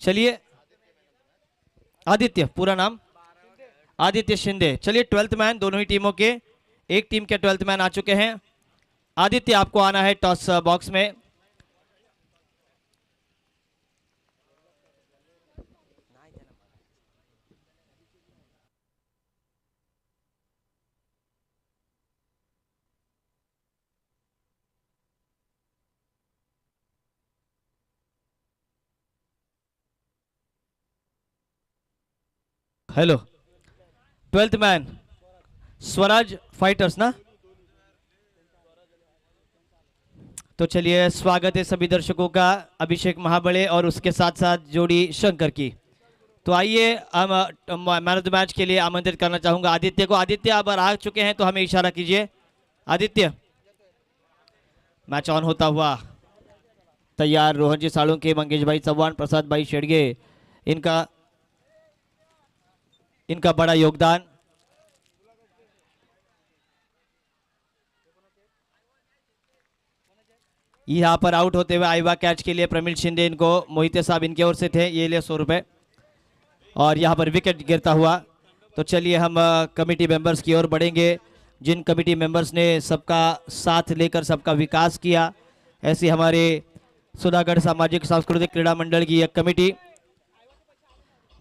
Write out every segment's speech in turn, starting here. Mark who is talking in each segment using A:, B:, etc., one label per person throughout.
A: चलिए आदित्य, पूरा नाम आदित्य शिंदे। चलिए 12th मैन दोनों ही टीमों के, एक टीम के 12th मैन आ चुके हैं। आदित्य आपको आना है टॉस बॉक्स में। Hello 12th man Swaraj fighters ना। तो चलिए स्वागत है सभी दर्शकों का, अभिषेक महाबले और उसके साथ साथ जोड़ी शंकर की। तो आइए हम मैन ऑफ द मैच के लिए आमंत्रित करना चाहूंगा आदित्य को। आदित्य आप आ चुके हैं तो हमें इशारा कीजिए। आदित्य, मैच ऑन होता हुआ तैयार। रोहन जी साळुंखे, मंगेश भाई चौहान, प्रसाद भाई शेड़गे, इनका बड़ा योगदान। यहाँ पर आउट होते हुए आईवा कैच के लिए प्रमिल शिंदे, इनको मोहिते साहब इनकी ओर से थे, ये लिए 100 रुपए। और यहाँ पर विकेट गिरता हुआ। तो चलिए हम कमेटी मेंबर्स की ओर बढ़ेंगे, जिन कमेटी मेंबर्स ने सबका साथ लेकर सबका विकास किया। ऐसी हमारे सुधागढ़ सामाजिक सांस्कृतिक क्रीड़ा मंडल की एक committee.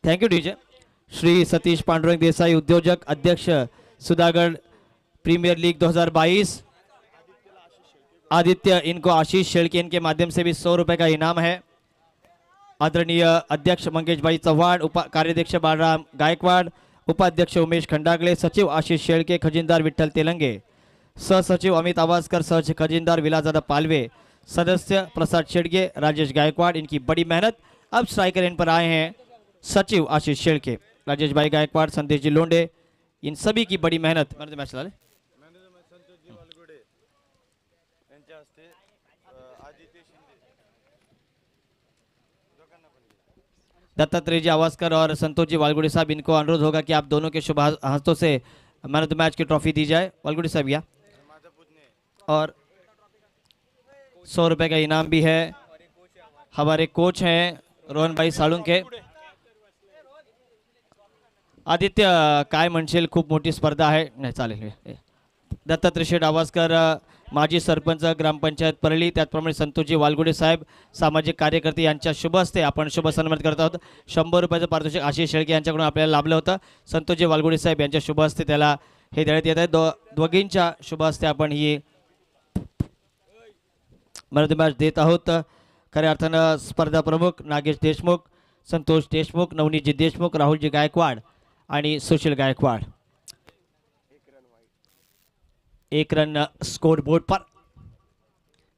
A: Thank you DJ. Shri Satish Pandurang Desai, उद्योजक, अध्यक्ष सुधागढ़ प्रीमियर लीग 2022। आदित्य, इनको आशीष शेड़के इनके माध्यम से भी 100 रुपए का इनाम है। आदरणीय अध्यक्ष मंगेश भाई चौहान, कार्याध्यक्ष बालराम गायकवाड़, उपाध्यक्ष उमेश खंडागले, सचिव आशीष शेड़के, खजिनदार विठ्ठल तेलंगे, सहसचिव अमित आवासकर, सह खजिनदार विलासदादा पालवे, सदस्य प्रसाद शेड़गे, राजेश गायकवाड़, इनकी बड़ी मेहनत। अब स्ट्राइकर इन पर आए हैं सचिव आशीष शेड़के, राजेश भाई गायकवाड़, संदेश जी लोंडे, इन सभी की बड़ी मेहनत। मैच चला ले। दत्तात्रेय जी आवासकर और संतोष जी वालगुड़ी साहब, इनको अनुरोध होगा कि आप दोनों के शुभ हस्तों से मैन ऑफ द मैच की ट्रॉफी दी जाए। वालगुड़ी साहब या और 100 रुपए का इनाम भी है। हमारे कोच हैं रोहन भाई साळुंखे। आदित्य, काय म्हणशील, खूप मोठी स्पर्धा आहे। नाही चालेल। दत्तात्रेय शेठ आवासकर, माजी सरपंच ग्रामपंचायत परळी, त्याचप्रमाणे संतोषजी वालगुडे साहेब सामाजिक कार्यकर्ते यांच्या शुभ हस्ते आपण शुभ सन्मानित करत आहोत। 100 रुपयाचं पारितोषिक आशिष शेळके यांच्याकडून आपल्याला लाभलं होतं। संतोषजी वालगुडे साहेब यांच्या शुभ हस्ते त्याला हे देण्यात येत आहे। दोघींच्या शुभ हस्ते आपण ही मॅच देत आहोत। खऱ्या अर्थानं स्पर्धा प्रमुख नागेश देशमुख, संतोष देशमुख, नवनीतजी देशमुख, राहुलजी गायकवाड़ आणि सुशील गायकवाड़। एक रन स्कोर बोर्ड पर।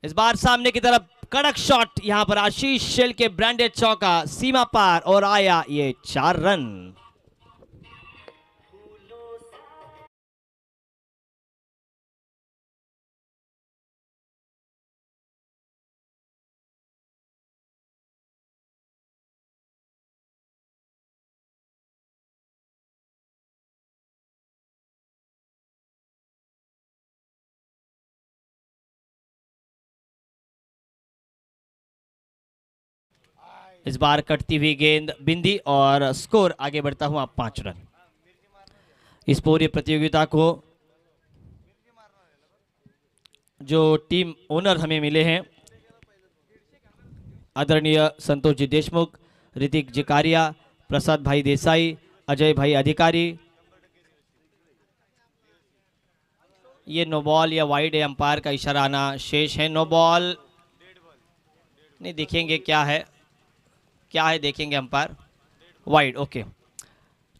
A: इस बार सामने की तरफ कड़क शॉट, यहां पर आशीष शेळके ब्रांडेड चौका, सीमा पार और आया ये 4 रन। इस बार कटती हुई गेंद बिंदी और स्कोर आगे बढ़ता हुआ 5 रन। इस पूरी प्रतियोगिता को जो टीम ओनर हमें मिले हैं, आदरणीय संतोष जी देशमुख, ऋतिक जिकारिया, प्रसाद भाई देसाई, अजय भाई अधिकारी। ये नो बॉल या वाइड है, अंपायर का इशारा आना शेष है। नो बॉल नहीं, देखेंगे क्या है देखेंगे umpire. Wide, okay.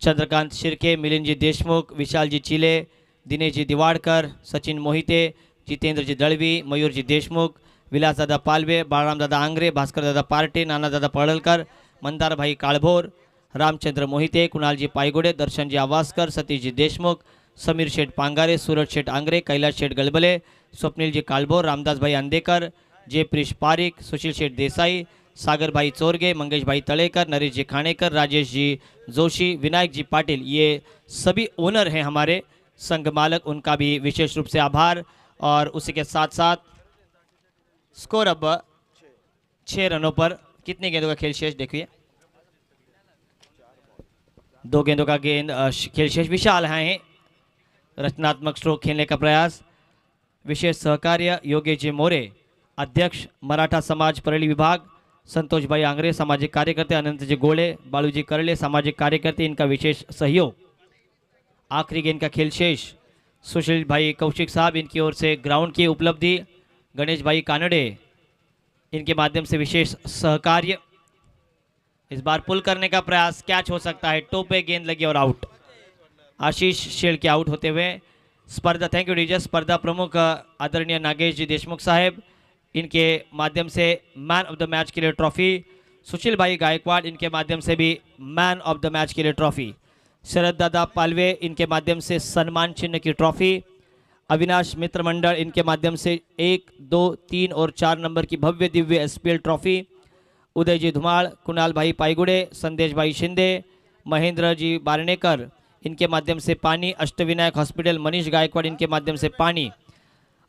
A: Chandrakant Shirke, Milind ji Deshmukh, Vishal ji Chile, Dinesh ji Diwadkar, Sachin Mohite, Jitendra ji Dalvi, Mayur ji Deshmukh, Vilas Dada Palve, बाळराम दादा आंग्रे, भास्कर दादा पार्टे, नाना दादा पळलकर, मंदार भाई काळभोर, रामचंद्र मोहिते, कुणाल जी पायगुडे, दर्शन जी आवासकर, सतीश जी देशमुख, समीर शेठ पांगारे, सूरज शेठ आंग्रे, कैलाश शेठ गलबले, स्वप्निल जी काळभोर, रामदास भाई अंदेकर, जयप्रीश पारिक, सुशील शेठ देसाई, सागर भाई चोरगे, मंगेश भाई तलेकर, नरेश जी खानेकर, राजेश जी जोशी, विनायक जी पाटिल, ये सभी ओनर हैं हमारे संघ मालक, उनका भी विशेष रूप से आभार। और उसी के साथ साथ स्कोर अब 6 रनों पर। कितने गेंदों का खेल शेष देखिए। दो गेंदों का गेंद खेल शेष विशाल हैं। रचनात्मक स्ट्रोक खेलने का प्रयास। विशेष सहकार्य योगेश जी मोरे, अध्यक्ष मराठा समाज परली विभाग। संतोष भाई आंग्रे सामाजिक कार्यकर्ते। अनंत जी गोले, बालू जी करले सामाजिक कार्यकर्ते, इनका विशेष सहयोग। आखिरी गेंद का खेल शेष। सुशील भाई कौशिक साहब, इनकी ओर से ग्राउंड की उपलब्धि। गणेश भाई कानड़े, इनके माध्यम से विशेष सहकार्य। इस बार पुल करने का प्रयास, कैच हो सकता है, टो पे गेंद लगी और आउट। आशीष शेल के आउट होते हुए। स्पर्धा, थैंक यू डीजे। स्पर्धा प्रमुख आदरणीय नागेश जी देशमुख साहेब, इनके माध्यम से मैन ऑफ द मैच के लिए ट्रॉफी। सुशील भाई गायकवाड़, इनके माध्यम से भी मैन ऑफ द मैच के लिए ट्रॉफी। शरद दादा पालवे, इनके माध्यम से सम्मान चिन्ह की ट्रॉफी। अविनाश मित्र मंडल, इनके माध्यम से 1, 2, 3 और 4 नंबर की भव्य दिव्य एसपीएल ट्रॉफी। उदय जी धुमाड़, कुणाल भाई पाईगुड़े, संदेश भाई शिंदे, महेंद्र जी बारणेकर, इनके माध्यम से पानी। अष्टविनायक हॉस्पिटल, मनीष गायकवाड़, इनके माध्यम से पानी।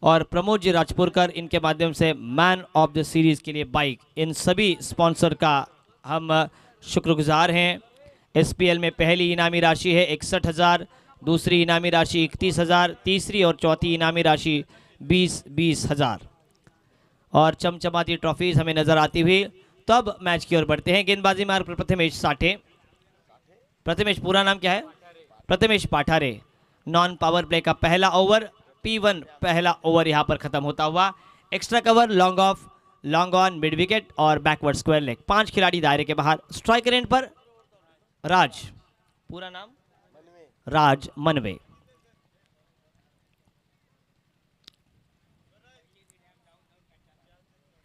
A: और प्रमोद जी राजपुरकर, इनके माध्यम से मैन ऑफ द सीरीज के लिए बाइक। इन सभी स्पॉन्सर का हम शुक्रगुजार हैं। एसपीएल में पहली इनामी राशि है 61,000, दूसरी इनामी राशि 31,000, तीसरी और चौथी इनामी राशि 20,000। और चमचमाती ट्रॉफीज हमें नजर आती हुई। तो अब मैच की ओर बढ़ते हैं। गेंदबाजी मार्ग पर प्रथमेश साठे। प्रथमेश, पूरा नाम क्या है? Prathamesh Pathare. Non power play का पहला ओवर, P1 पहला ओवर यहां पर खत्म होता हुआ। Extra cover, long off, long on, mid wicket और बैकवर्ड स्क्वायर लेग। 5 खिलाड़ी दायरे के बाहर। स्ट्राइकर एंड पर राज, पूरा नाम राज मनवे।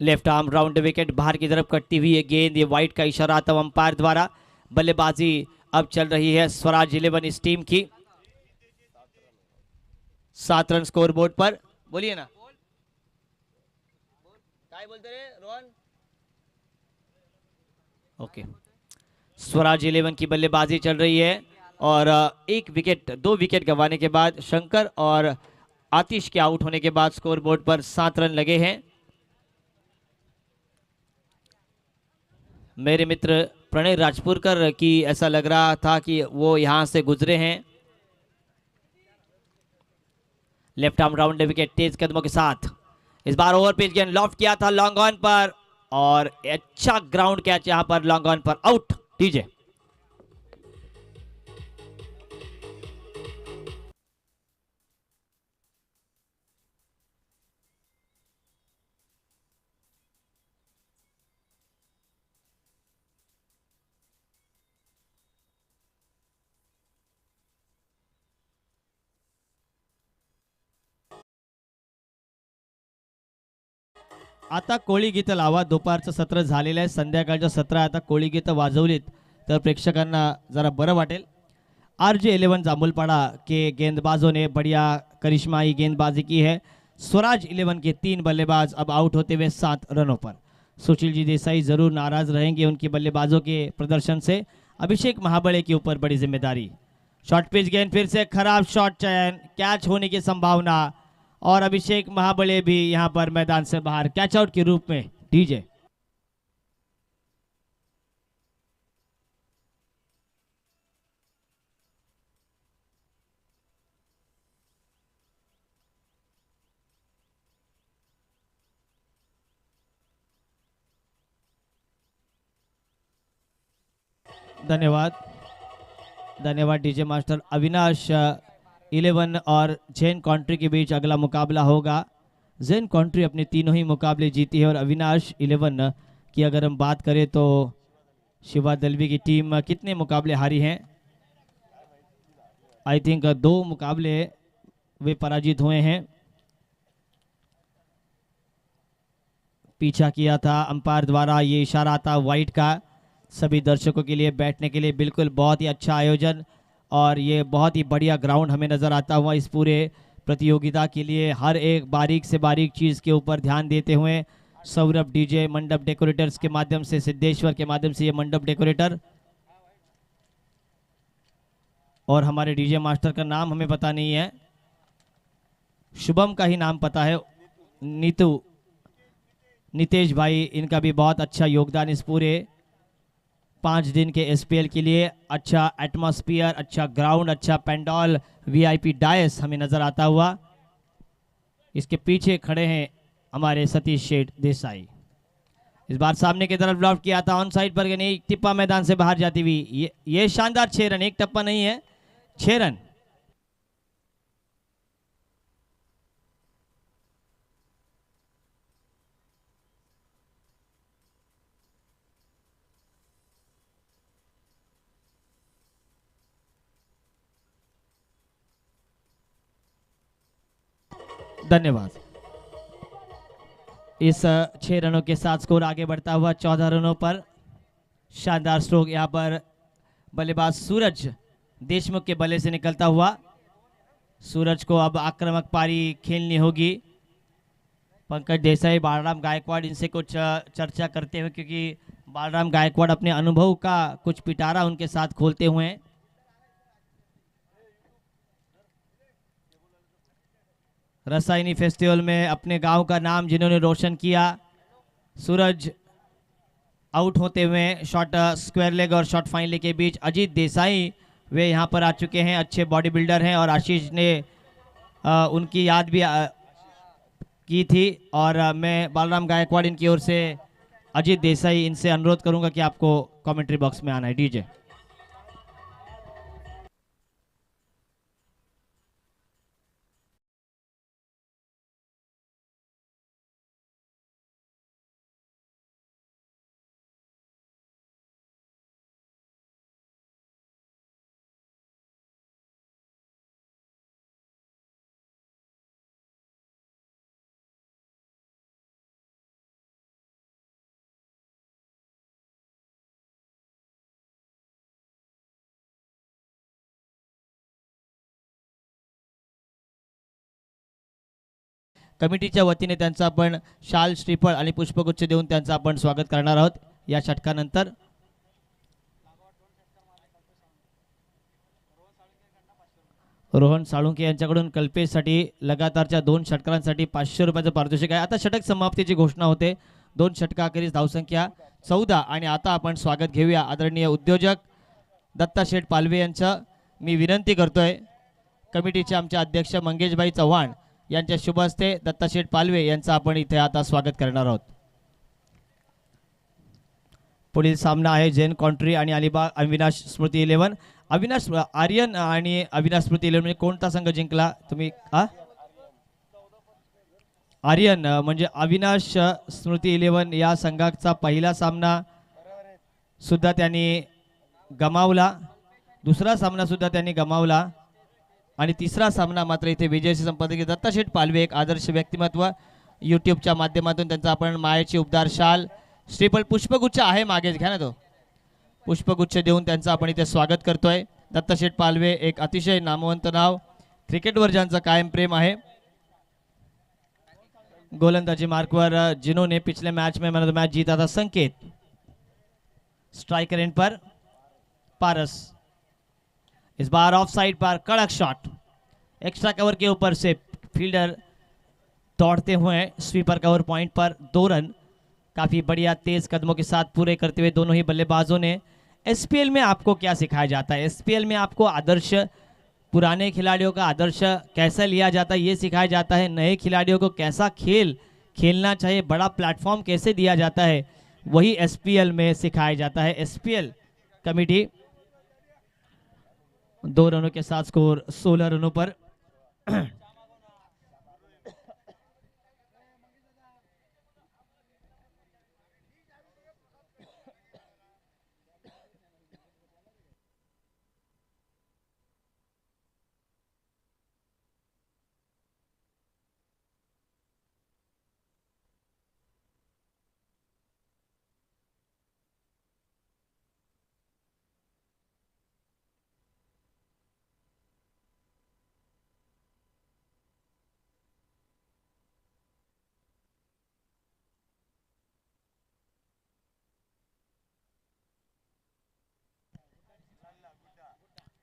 A: लेफ्ट आर्म राउंड विकेट, बाहर की तरफ कटती हुई है गेंद। ये वाइट का इशारा आता अंपायर द्वारा। बल्लेबाजी अब चल रही है स्वराज 11 इस टीम की। 7 रन स्कोर बोर्ड पर। बोलिए ना, क्या बोलते रहे रोहन? ओके, स्वराज 11 की बल्लेबाजी चल रही है। और 2 विकेट गंवाने के बाद शंकर और आतिश के आउट होने के बाद स्कोर बोर्ड पर 7 रन लगे हैं। मेरे मित्र प्रणय राजपुरकर की ऐसा लग रहा था कि वो यहां से गुजरे हैं। लेफ्ट आर्म राउंड विकेट तेज कदमों के साथ। इस बार ओवर पिच गेंद लॉफ्ट किया था लॉन्ग ऑन पर, और अच्छा ग्राउंड कैच यहां पर लॉन्ग ऑन पर, आउट। डीजे आता कोळी गीतं लावा. दुपारचं सत्र झालेलं आहे, संध्याकाळचं सत्र. आता कोळी गीतं वाजवलीत तर प्रेक्षकांना जरा बरं वाटेल. RJ 11 जामुलपाड़ा के गेंदबाजों ने बढ़िया करिश्माई गेंदबाजी की है। स्वराज 11 के 3 बल्लेबाज अब आउट होते हुए 7 रनों पर। सुशील जी देसाई जरूर नाराज रहेंगे उनके बल्लेबाजों के प्रदर्शन से। अभिषेक महाबड़े के ऊपर बड़ी जिम्मेदारी। शॉर्ट पिच गेंद, फिर से खराब शॉट चयन, कैच होने की संभावना, और अभिषेक महाबड़े भी यहां पर मैदान से बाहर कैच आउट के रूप में। डीजे धन्यवाद, धन्यवाद डीजे मास्टर। अविनाश 11 और जैन कॉन्ट्री के बीच अगला मुकाबला होगा। जैन कॉन्ट्री अपने तीनों ही मुकाबले जीती है, और अविनाश 11 की अगर हम बात करें तो शिवा दलवी की टीम कितने मुकाबले हारी हैं? आई थिंक 2 मुकाबले वे पराजित हुए हैं। पीछा किया था अंपायर द्वारा, ये इशारा था वाइट का। सभी दर्शकों के लिए बैठने के लिए बिल्कुल बहुत ही अच्छा आयोजन, और ये बहुत ही बढ़िया ग्राउंड हमें नज़र आता हुआ इस पूरे प्रतियोगिता के लिए। हर एक बारीक से बारीक चीज़ के ऊपर ध्यान देते हुए सौरभ डीजे मंडप डेकोरेटर्स के माध्यम से, सिद्धेश्वर के माध्यम से ये मंडप डेकोरेटर, और हमारे डीजे मास्टर का नाम हमें पता नहीं है, शुभम का ही नाम पता है, नितेश भाई, इनका भी बहुत अच्छा योगदान इस पूरे 5 दिन के एसपीएल के लिए अच्छा एटमॉस्फियर, अच्छा ग्राउंड, अच्छा पेंडॉल, वीआईपी डायस हमें नजर आता हुआ। इसके पीछे खड़े हैं हमारे सतीश शेठ देसाई। इस बार सामने की तरफ ड्राफ्ट किया था, ऑन साइड पर नहीं, टिप्पा मैदान से बाहर जाती हुई। ये शानदार 6 रन, एक टप्पा नहीं है, 6 रन। धन्यवाद। इस 6 रनों के साथ स्कोर आगे बढ़ता हुआ 14 रनों पर। शानदार स्ट्रोक यहां पर बल्लेबाज सूरज देशमुख के बल्ले से निकलता हुआ। सूरज को अब आक्रामक पारी खेलनी होगी। पंकज देसाई, बालराम गायकवाड़ इनसे कुछ चर्चा करते हुए, क्योंकि बालराम गायकवाड़ अपने अनुभव का कुछ पिटारा उनके साथ खोलते हुए। रसायनी फेस्टिवल में अपने गांव का नाम जिन्होंने रोशन किया, सूरज आउट होते हुए शॉट स्क्वायर लेग और शॉट फाइन लेग के बीच अजीत देसाई वे यहां पर आ चुके हैं, अच्छे बॉडी बिल्डर हैं और आशीष ने उनकी याद भी की थी। और मैं बालराम गायकवाड़ इनकी ओर से अजीत देसाई इनसे अनुरोध करूंगा कि आपको कमेंट्री बॉक्स में आना है। डीजे कमिटीच्या वतीने त्यांचा आपण शाल, श्रीफळ आणि पुष्पगुच्छ देऊन त्यांचं आपण स्वागत करणार आहोत या षटकानंतर। रोहन साळुंके यांच्याकडून कल्पेशसाठी लगातारच्या 2 षटकांसाठी 500 रुपयाचं पारितोषिक आहे। आता षटक समाप्तीची घोषणा होते। 2 षटकाखेरीज धावसंख्या 14 आणि आता आपण स्वागत घेऊया आदरणीय उद्योजक दत्ता शेठ पालवे यांचं। मी विनंती करतोय कमिटीचे आमचे अध्यक्ष मंगेशभाई चव्हाण यांच्या शुभ हस्ते दत्ता शेठ पालवे यांचं आपण इथे आता स्वागत करणार आहोत। पुढील सामना आहे जैन कॉन्ट्री आणि अलिबाग अविनाश स्मृती 11। अविनाश आर्यन आणि अविनाश स्मृती 11 म्हणजे कोणता संघ जिंकला तुम्ही? आर्यन म्हणजे अविनाश स्मृती 11 या संघाचा पहिला सामना सुद्धा त्यांनी गमावला, दुसरा सामना सुद्धा त्यांनी गमावला आणि तिसरा सामना मात्र इथे विजयशी संपादक दत्ता शेठ पालवे एक आदर्श व्यक्तिमत्व। यूट्यूबच्या माध्यमातून त्यांचा आपण मायेची उबदार शाल, श्रीफळ, पुष्पगुच्छ आहे मागेच घ्या ना, तो पुष्पगुच्छ देऊन त्यांचं आपण इथे स्वागत करतोय। दत्ता शेठ पालवे एक अतिशय नामवंत नाव, क्रिकेटवर ज्यांचं कायम प्रेम आहे। गोलंदाजी मार्कवर जिन्होंने पिछले मैच में मैन ऑफ द मैच जीता था संकेत। स्ट्राइकर एंड पर पारस, इस बार ऑफ साइड पर कड़क शॉट, एक्स्ट्रा कवर के ऊपर से फील्डर दौड़ते हुए स्वीपर कवर पॉइंट पर 2 रन काफी बढ़िया तेज कदमों के साथ पूरे करते हुए दोनों ही बल्लेबाजों ने। एसपीएल में आपको क्या सिखाया जाता है? एसपीएल में आपको आदर्श पुराने खिलाड़ियों का आदर्श कैसा लिया जाता है ये सिखाया जाता है, नए खिलाड़ियों को कैसा खेल खेलना चाहिए, बड़ा प्लेटफॉर्म कैसे दिया जाता है, वही एसपीएल में सिखाया जाता है। एसपीएल कमेटी 2 रनों के साथ स्कोर 16 रनों पर।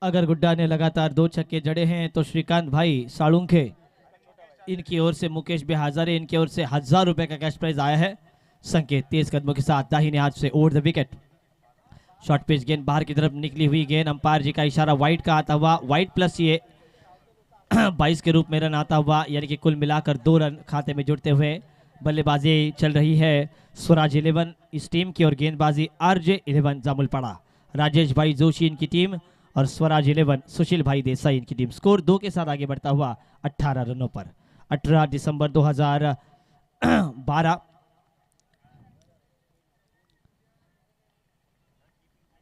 A: अगर गुड्डा ने लगातार 2 छक्के जड़े हैं तो श्रीकांत भाई साळुंखे इनकी ओर से मुकेश बेहाजारे इनकी ओर से 1000 रुपए का कैश प्राइज आया है। संकेत तेज कदमों के साथ दाहिने हाथ से over the wicket. Short pitch गेंद बाहर की तरफ निकली हुई गेंद, अंपायर जी का इशारा वाइड का आता हुआ, वाइड प्लस ये 22 के रूप में रन आता हुआ, यानी कि कुल मिलाकर 2 रन खाते में जुड़ते हुए बल्लेबाजी चल रही है स्वराज 11 इस टीम की और गेंदबाजी RJ 11 जामुलपाड़ा। राजेश भाई जोशी इनकी टीम और स्वराज 11 सुशील भाई देसाई इनकी टीम। स्कोर 2 के साथ आगे बढ़ता हुआ 18 रनों पर। 18 दिसंबर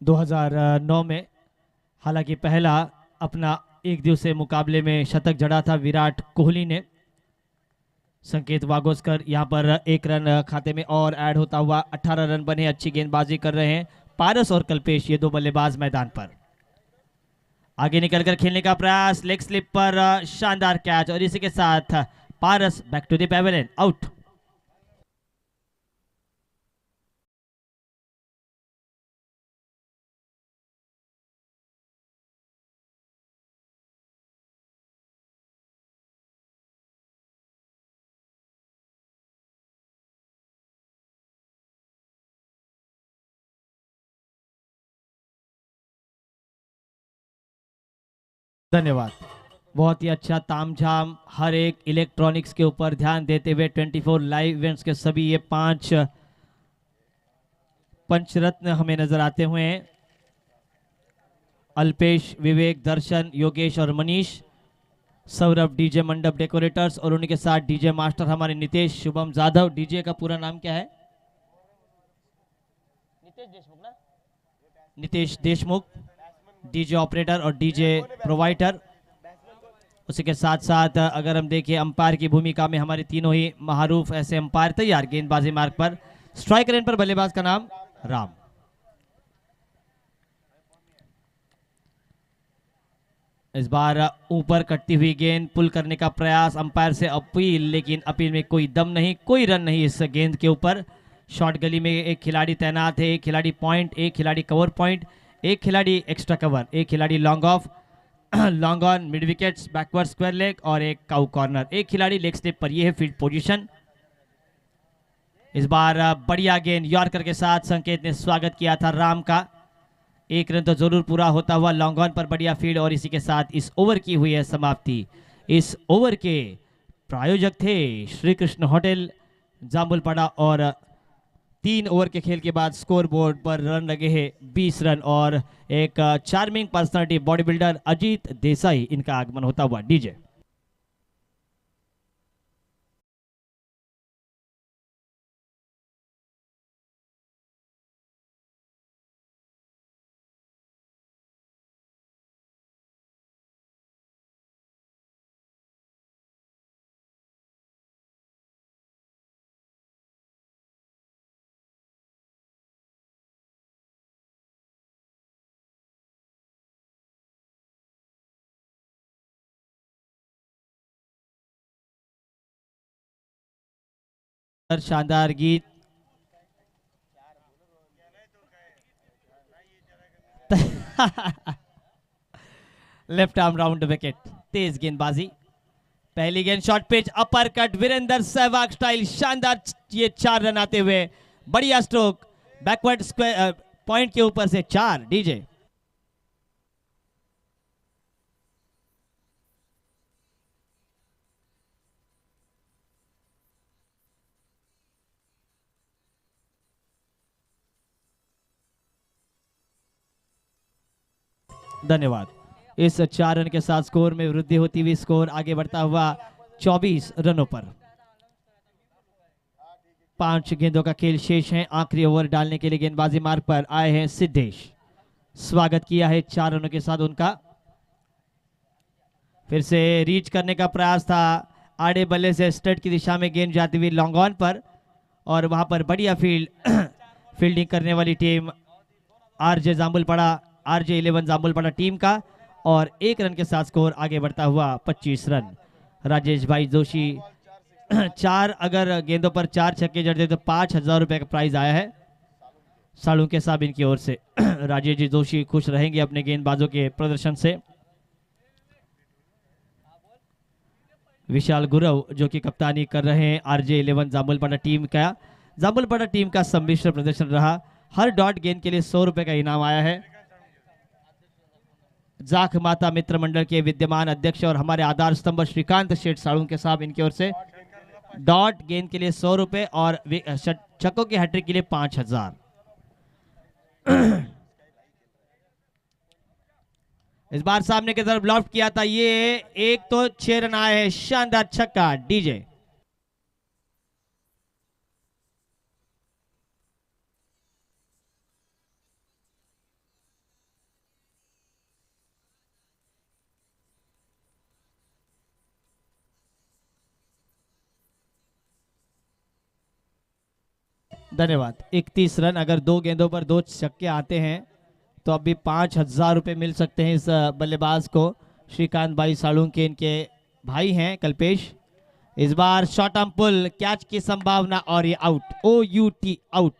A: 2009 में हालांकि पहला अपना एक दिवसीय मुकाबले में शतक जड़ा था विराट कोहली ने। संकेत वागोस्कर यहां पर 1 रन खाते में और ऐड होता हुआ 18 रन बने। अच्छी गेंदबाजी कर रहे हैं पारस और कल्पेश, ये 2 बल्लेबाज मैदान पर। आगे निकलकर खेलने का प्रयास, लेग स्लिप पर शानदार कैच और इसी के साथ Paras back to the pavilion, out. धन्यवाद। बहुत ही अच्छा तामझाम, हर एक इलेक्ट्रॉनिक्स के ऊपर ध्यान देते हुए 24 लाइव इवेंट्स के सभी ये 5 पंचरत्न हमें नजर आते हुए हैं। अल्पेश, विवेक, दर्शन, योगेश और मनीष। सौरभ डीजे मंडप डेकोरेटर्स और उनके साथ डीजे मास्टर हमारे नितेश शुभम जाधव। डीजे का पूरा नाम क्या है? नितेश देशमुख ना? नितेश देशमुख, डीजे ऑपरेटर और डीजे प्रोवाइडर। उसी के साथ साथ अगर हम देखें अंपायर की भूमिका में हमारे तीनों ही महारूफ ऐसे अंपायर तैयार। गेंदबाजी मार्ग पर स्ट्राइक रेंज पर बल्लेबाज का नाम राम। इस बार ऊपर कटती हुई गेंद पुल करने का प्रयास, अंपायर से अपील, लेकिन अपील में कोई दम नहीं, कोई रन नहीं इस गेंद के ऊपर। शॉर्ट गली में एक खिलाड़ी तैनात है, एक खिलाड़ी पॉइंट, एक खिलाड़ी कवर पॉइंट, एक खिलाड़ी एक्स्ट्रा कवर, एक खिलाड़ी long off, long on, mid wickets, backward square leg और एक काउ कॉर्नर, एक खिलाड़ी लेग स्टेप पर। यह है फील्ड पोजीशन। इस बार बढ़िया गेंद यॉर्कर के साथ संकेत ने स्वागत किया था राम का। 1 रन तो जरूर पूरा होता हुआ, लॉन्ग ऑन पर बढ़िया फील्ड और इसी के साथ इस ओवर की हुई है समाप्ति। इस ओवर के प्रायोजक थे श्री कृष्ण होटल जामुलपाड़ा और 3 ओवर के खेल के बाद स्कोर बोर्ड पर रन लगे हैं 20 रन और एक charming personality body builder Ajit Desai, इनका आगमन होता हुआ। डीजे शानदार गीत लेफ्ट आर्म राउंड विकेट, तेज गेंदबाजी। पहली गेंद short pitch, upper cut, Virender Sehwag style, शानदार ये 4 रन आते हुए, बढ़िया स्ट्रोक, बैकवर्ड स्क्वायर पॉइंट के ऊपर से 4। डीजे धन्यवाद। इस 4 रन के साथ स्कोर में वृद्धि होती हुई स्कोर आगे बढ़ता हुआ 24 रनों पर। 5 गेंदों का खेल शेष है। आखिरी ओवर डालने के लिए गेंदबाजी मार्ग पर आए हैं सिद्धेश। स्वागत किया है 4 रनों के साथ उनका। फिर से रीच करने का प्रयास था, आड़े बल्ले से स्टड की दिशा में गेंद जाती हुई लॉन्ग ऑन पर और वहां पर बढ़िया फील्डिंग करने वाली टीम RJ जामुलपाड़ा, RJ 11 जामुलपाड़ा टीम का और 1 रन के साथ स्कोर आगे बढ़ता हुआ 25 रन। राजेश भाई जोशी 4 अगर गेंदों पर 4 छक्के जड़ते तो 5,000 रुपए का प्राइज आया है सालू के साहब इनकी ओर से। राजेश जी जोशी खुश रहेंगे अपने गेंदबाजों के प्रदर्शन से। विशाल गुरव जो कि कप्तानी कर रहे हैं RJ 11 जामुलपाड़ा टीम का। जामुलपाड़ा टीम का सम्मिश्र प्रदर्शन रहा। हर डॉट गेंद के लिए 100 रुपए का इनाम आया है। जाख माता मित्र मंडल के विद्यमान अध्यक्ष और हमारे आधार स्तंभ श्रीकांत शेठ साळुंके साहब, इनकी ओर से डॉट गेंद के लिए 100 रुपए और छक्कों की हैट्रिक के लिए 5000। इस बार सामने की तरफ लॉफ्ट किया था, ये एक तो 6 रन आए हैं, शानदार छक्का डीजे। धन्यवाद। 31 रन, अगर 2 गेंदों पर 2 छक्के आते हैं तो अभी 5000 रुपए मिल सकते हैं इस बल्लेबाज को। श्रीकांत भाई साळुंके इनके भाई हैं कल्पेश। इस बार शॉर्ट आर्म पुल, कैच की संभावना और ये आउट, OUT आउट।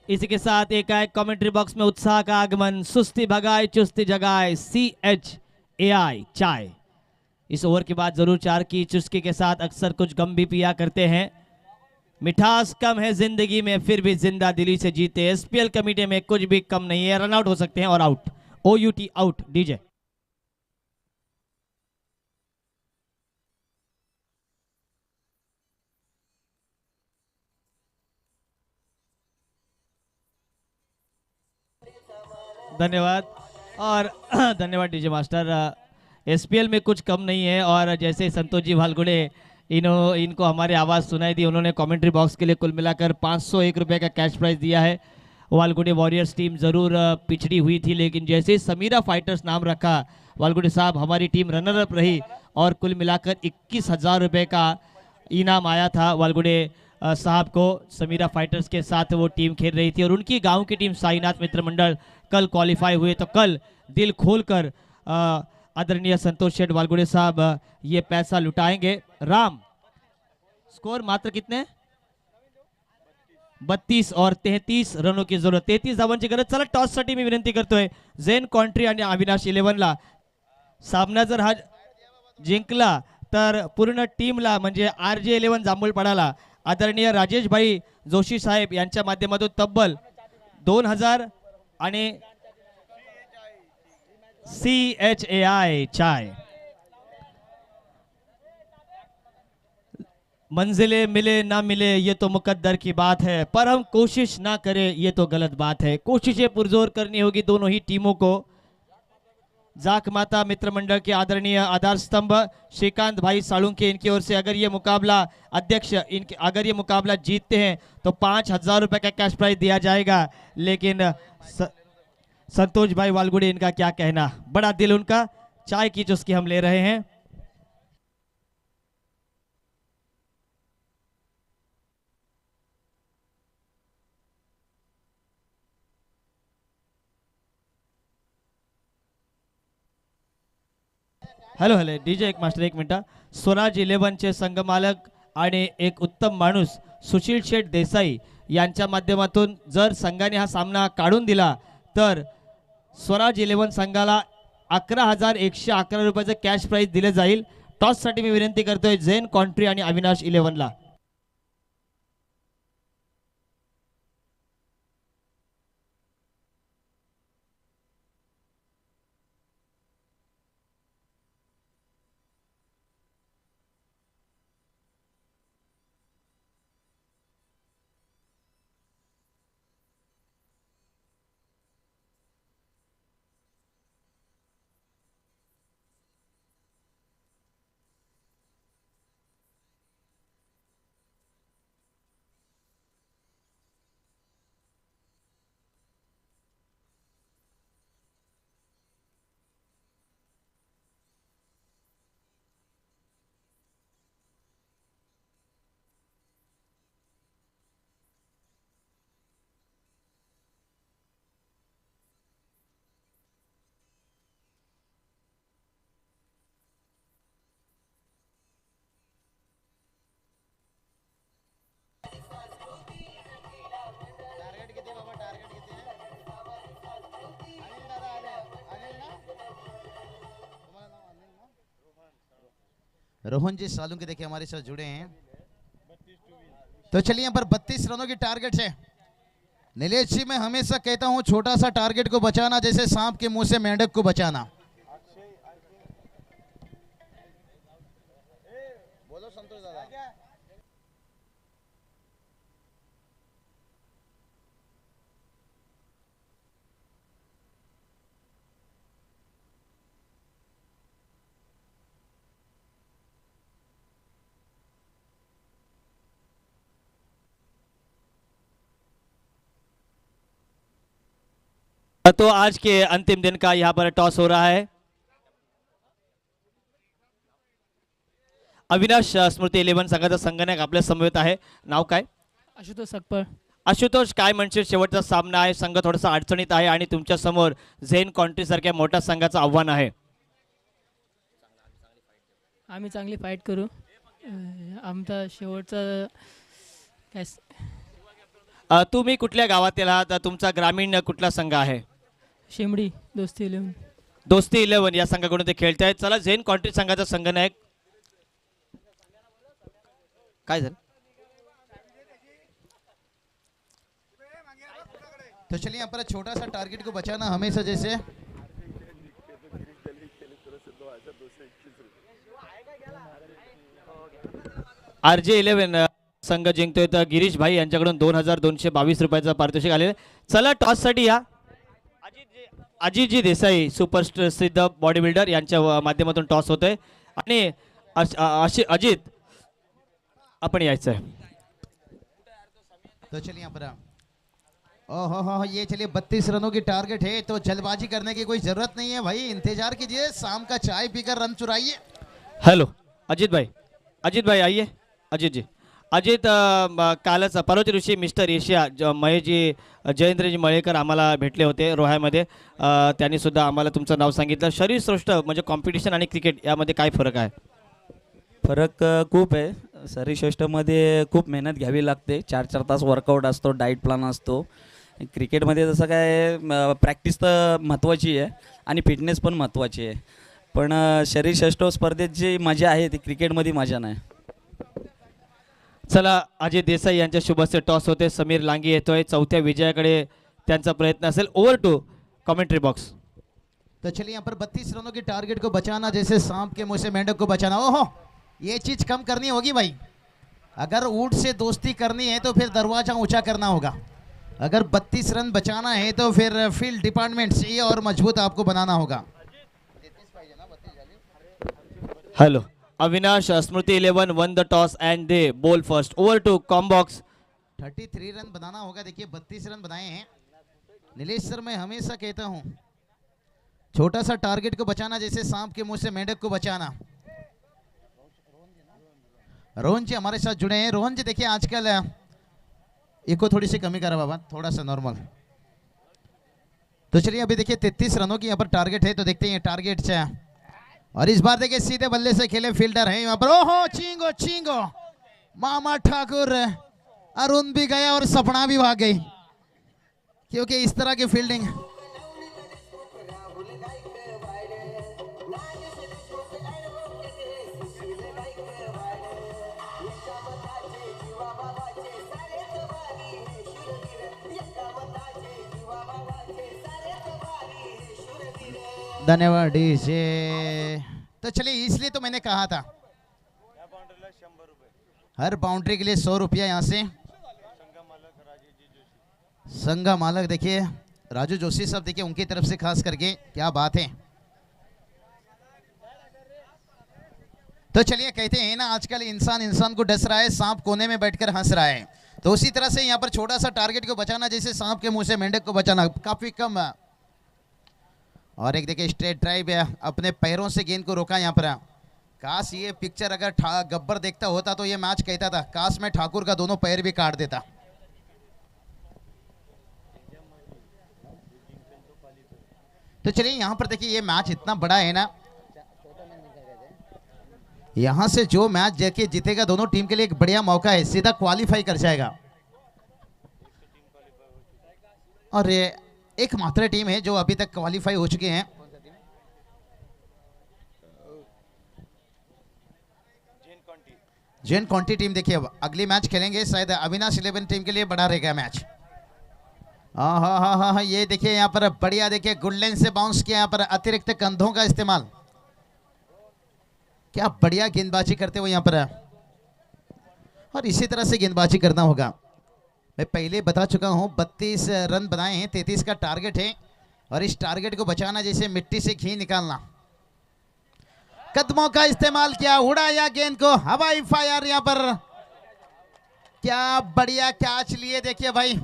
A: इसी के साथ एक कमेंट्री बॉक्स में उत्साह का आगमन, सुस्ती भगाए चुस्ती जगाए, CHAI चाय। इस ओवर के बाद जरूर 4 की चुस्की के साथ अक्सर कुछ गम भी पिया करते हैं। मिठास कम है जिंदगी में, फिर भी जिंदा दिली से जीते। SPL कमेटी में कुछ भी कम नहीं है, रन आउट हो सकते हैं और आउट, OUT आउट डीजे। धन्यवाद और धन्यवाद डीजे मास्टर। SPL में कुछ कम नहीं है, और जैसे संतोष जी भालगुड़े इनको हमारी आवाज़ सुनाई दी, उन्होंने कमेंट्री बॉक्स के लिए कुल मिलाकर 501 रुपये का कैश प्राइज दिया है। वालगुड़े वॉरियर्स टीम ज़रूर पिछड़ी हुई थी, लेकिन जैसे समीरा फाइटर्स नाम रखा वालगुड़े साहब, हमारी टीम रनर अप रही और कुल मिलाकर 21,000 रुपये का इनाम आया था वालगुड़े साहब को। समीरा फाइटर्स के साथ वो टीम खेल रही थी और उनकी गांव की टीम साईनाथ मित्र मंडल कल क्वालिफाई हुए। तो कल दिल खोलकर आदरणीय संतोष शेठ वालगुड़े साहब ये पैसा लुटाएंगे। राम, स्कोर मात्र कितने? 32 और 33 रनों की जरूरत, 33 धावांची गरज। चला टॉससाठी मी विनंती करतोय झेन कॉन्ट्री आणि अविनाश 11ला, सामना जर हा जिंकला तर पूर्ण टीमला म्हणजे RJ11 जांभूळपाडाला आदरणीय राजेश भाई जोशी साहेब यांच्या माध्यमातून तब्बल 2000 आणि CHAI चाय। मंजिले मिले ना मिले ये तो मुकद्दर की बात है, पर हम कोशिश ना करें ये तो गलत बात है। कोशिशें पुरजोर करनी होगी दोनों ही टीमों को। जाक माता मित्र मंडल के आदरणीय आधार स्तंभ श्रीकांत भाई साळुंके, इनकी ओर से अगर ये मुकाबला अध्यक्ष इनके अगर ये मुकाबला जीतते हैं तो 5000 रुपए का कैश प्राइज दिया जाएगा। लेकिन संतोष भाई वालगुड़े, इनका क्या कहना, बड़ा दिल उनका। चाय की चुस्की हम ले रहे हैं। हॅलो हॅलो डीजे एक मास्टर, एक मिनिट। स्वराज 11चे संघमालक आणि एक उत्तम माणूस सुशील शेठ देसाई यांच्या माध्यमातून जर संघाने हा सामना काढून दिला तर स्वराज 11 संघाला 11,111 रुपयाचं कॅश प्राइज दिले जाईल। टॉससाठी मी विनंती करतोय झेन कॉन्ट्री आणि अविनाश 11ला।
B: रोहन जी सालू के देखिए हमारे साथ जुड़े हैं। तो चलिए यहाँ पर 32 रनों की टारगेट है। नीलेश जी, मैं हमेशा कहता हूँ छोटा सा टारगेट को बचाना जैसे सांप के मुंह से मेंढक को बचाना। बोलो संतोष दादा।
A: तो आज के अंतिम दिन का यहाँ पर टॉस हो रहा है। अविनाश स्मृती 11 संघाचा संगणक आपल्या समवेत आहे. नाव काय?
C: आशुतोष सकपर.
A: आशुतोष, काय म्हणशील? शेवटचा सामना आहे, संघ थोडासा अडचणीत आहे आणि तुमच्या समोर झेन कॉन्ट्री सारख्या मोठ्या संघाचं आव्हान आहे.
C: आम्ही चांगली फाईट करू. आमचा शेवटचा काय
A: तुम्ही कुठल्या गावातील आहात? तुमचा ग्रामीण कुठला संघ आहे?
C: शेमडी दोस्ती 11.
A: दोस्ती 11 या संघाकडून ते खेळत आहेत. चला, झेन कॉन्ट्री संघाचा संघनायक काय झालं?
B: तो चलिए यहाँ पर छोटा सा टारगेट को बचाना हमेशा जैसे
A: RJ 11 संघ जिंकतोय. तर गिरीश भाई यांच्याकडून 2222 रुपयाचा पारितोषिक आलेलं आहे. चला, टॉस साठी या अजितजी देसाई सुप्रसिद्ध बॉडी बिल्डर यांच्या माध्यमातून टॉस होतोय आणि अजित आपण यायचं आहे.
B: तो चलिए यहाँ पर ओहो ये चलिए 32 रनों की टारगेट है तो जल्दबाजी करने की कोई जरूरत नहीं है भाई. इंतजार कीजिए, शाम का चाय पीकर रन चुराइए.
A: हॅलो अजित भाई आइए. अजित जी, अजित कालच पर्वती ऋषी मिस्टर एशिया महेशजी जयेंद्रजी मळेकर आम्हाला भेटले होते रोह्यामध्ये. त्यांनी सुद्धा आम्हाला तुमचं नाव सांगितलं. शरीरसृष्ट म्हणजे कॉम्पिटिशन आणि क्रिकेट यामध्ये काय फरक आहे?
D: फरक खूप आहे. शरीरश्रेष्ठमध्ये खूप मेहनत घ्यावी लागते. 4-4 तास वर्कआउट असतो, डाईट प्लॅन असतो. क्रिकेटमध्ये जसं काय प्रॅक्टिस तर महत्त्वाची आहे आणि फिटनेस पण महत्त्वाची आहे. पण शरीरश्रेष्ठ स्पर्धेत जी मजा आहे ती क्रिकेटमध्ये मजा नाही.
A: चला, अजय देसाई यांच्या शुभ हस्ते टॉस होते. समीर लांगी येतोय. चौथ्या विजयाकडे त्यांचा प्रयत्न असेल. Over to commentary box.
B: तो चलिए यहाँ पर 32 रनों की टारगेट को बचाना जैसे सांप के मुंह से मेंढक को बचाना. ओहो, ये चीज कम करनी होगी भाई. अगर ऊंट से दोस्ती करनी है तो फिर दरवाजा ऊंचा करना होगा. अगर 32 रन बचाना है तो फिर फील्ड डिपार्टमेंट से और मजबूत आपको बनाना होगा.
A: Hello Avinash Smriti 11 won the toss and they bowl first. Over to comm box.
B: 33 run बनाना होगा. देखिए 32 रन बनाए हैं. नीलेश सर, मैं हमेशा कहता हूं छोटा सा टारगेट को बचाना जैसे सांप के मुंह से मेंढक को बचाना. रोहन जी हमारे साथ जुड़े हैं. रोहन जी देखिए आजकल इको थोड़ी सी कमी करा बाबा, थोड़ा सा नॉर्मल. तो चलिए अभी देखिए 33 रनों की यहाँ पर टारगेट है. तो देखते हैं टारगेट से. और इस बार देखिए सीधे बल्ले से खेले फील्डर हैं यहाँ पर. ओहो, चिंगो मामा ठाकुर. अरुण भी गया और सपना भी भाग गई क्योंकि इस तरह की फील्डिंग. धन्यवाद डीजे. तो चलिए इसलिए तो मैंने कहा था हर बाउंड्री के लिए 100 रुपया. यहाँ से संघा मालक देखिए राजू जोशी साहब, देखिए उनकी तरफ से खास करके क्या बात है. तो चलिए कहते हैं ना आजकल इंसान को डस रहा है, सांप कोने में बैठकर हंस रहा है. तो उसी तरह से यहाँ पर छोटा सा टारगेट को बचाना जैसे सांप के मुंह से मेंढक को बचाना. काफी कम. और एक देखिए स्ट्रेट ड्राइव अपने पैरों से गेंद को रोका यहाँ पर. काश ये पिक्चर अगर गब्बर देखता होता तो ये मैच कहता था काश मैं ठाकुर का दोनों पैर भी काट देता. तो चलिए यहाँ पर देखिए ये मैच इतना बड़ा है ना, यहाँ से जो मैच देखिए जीतेगा दोनों टीम के लिए एक बढ़िया मौका है, सीधा क्वालिफाई कर जाएगा. और ये एक मात्र टीम है जो अभी तक क्वालिफाई हो चुके हैं. जेन कॉन्टी टीम देखिए अब अगली मैच खेलेंगे, शायद अविनाश 11 टीम के लिए बड़ा रहेगा मैच। हाँ हाँ हाँ हाँ हाँ, ये देखिए यहाँ पर बढ़िया, देखिए गुड लाइन से बाउंस किया, यहाँ पर अतिरिक्त कंधों का इस्तेमाल, क्या बढ़िया गेंदबाजी करते हुए यहाँ पर, और इसी तरह से गेंदबाजी करना होगा। मैं पहले बता चुका हूँ 32 रन बनाए हैं, 33 का टारगेट है, और इस टारगेट को बचाना जैसे मिट्टी से घी निकालना। कदमों का इस्तेमाल किया, उड़ाया गेंद को, हवाई फायर यहाँ पर, क्या बढ़िया कैच लिए देखिए भाई।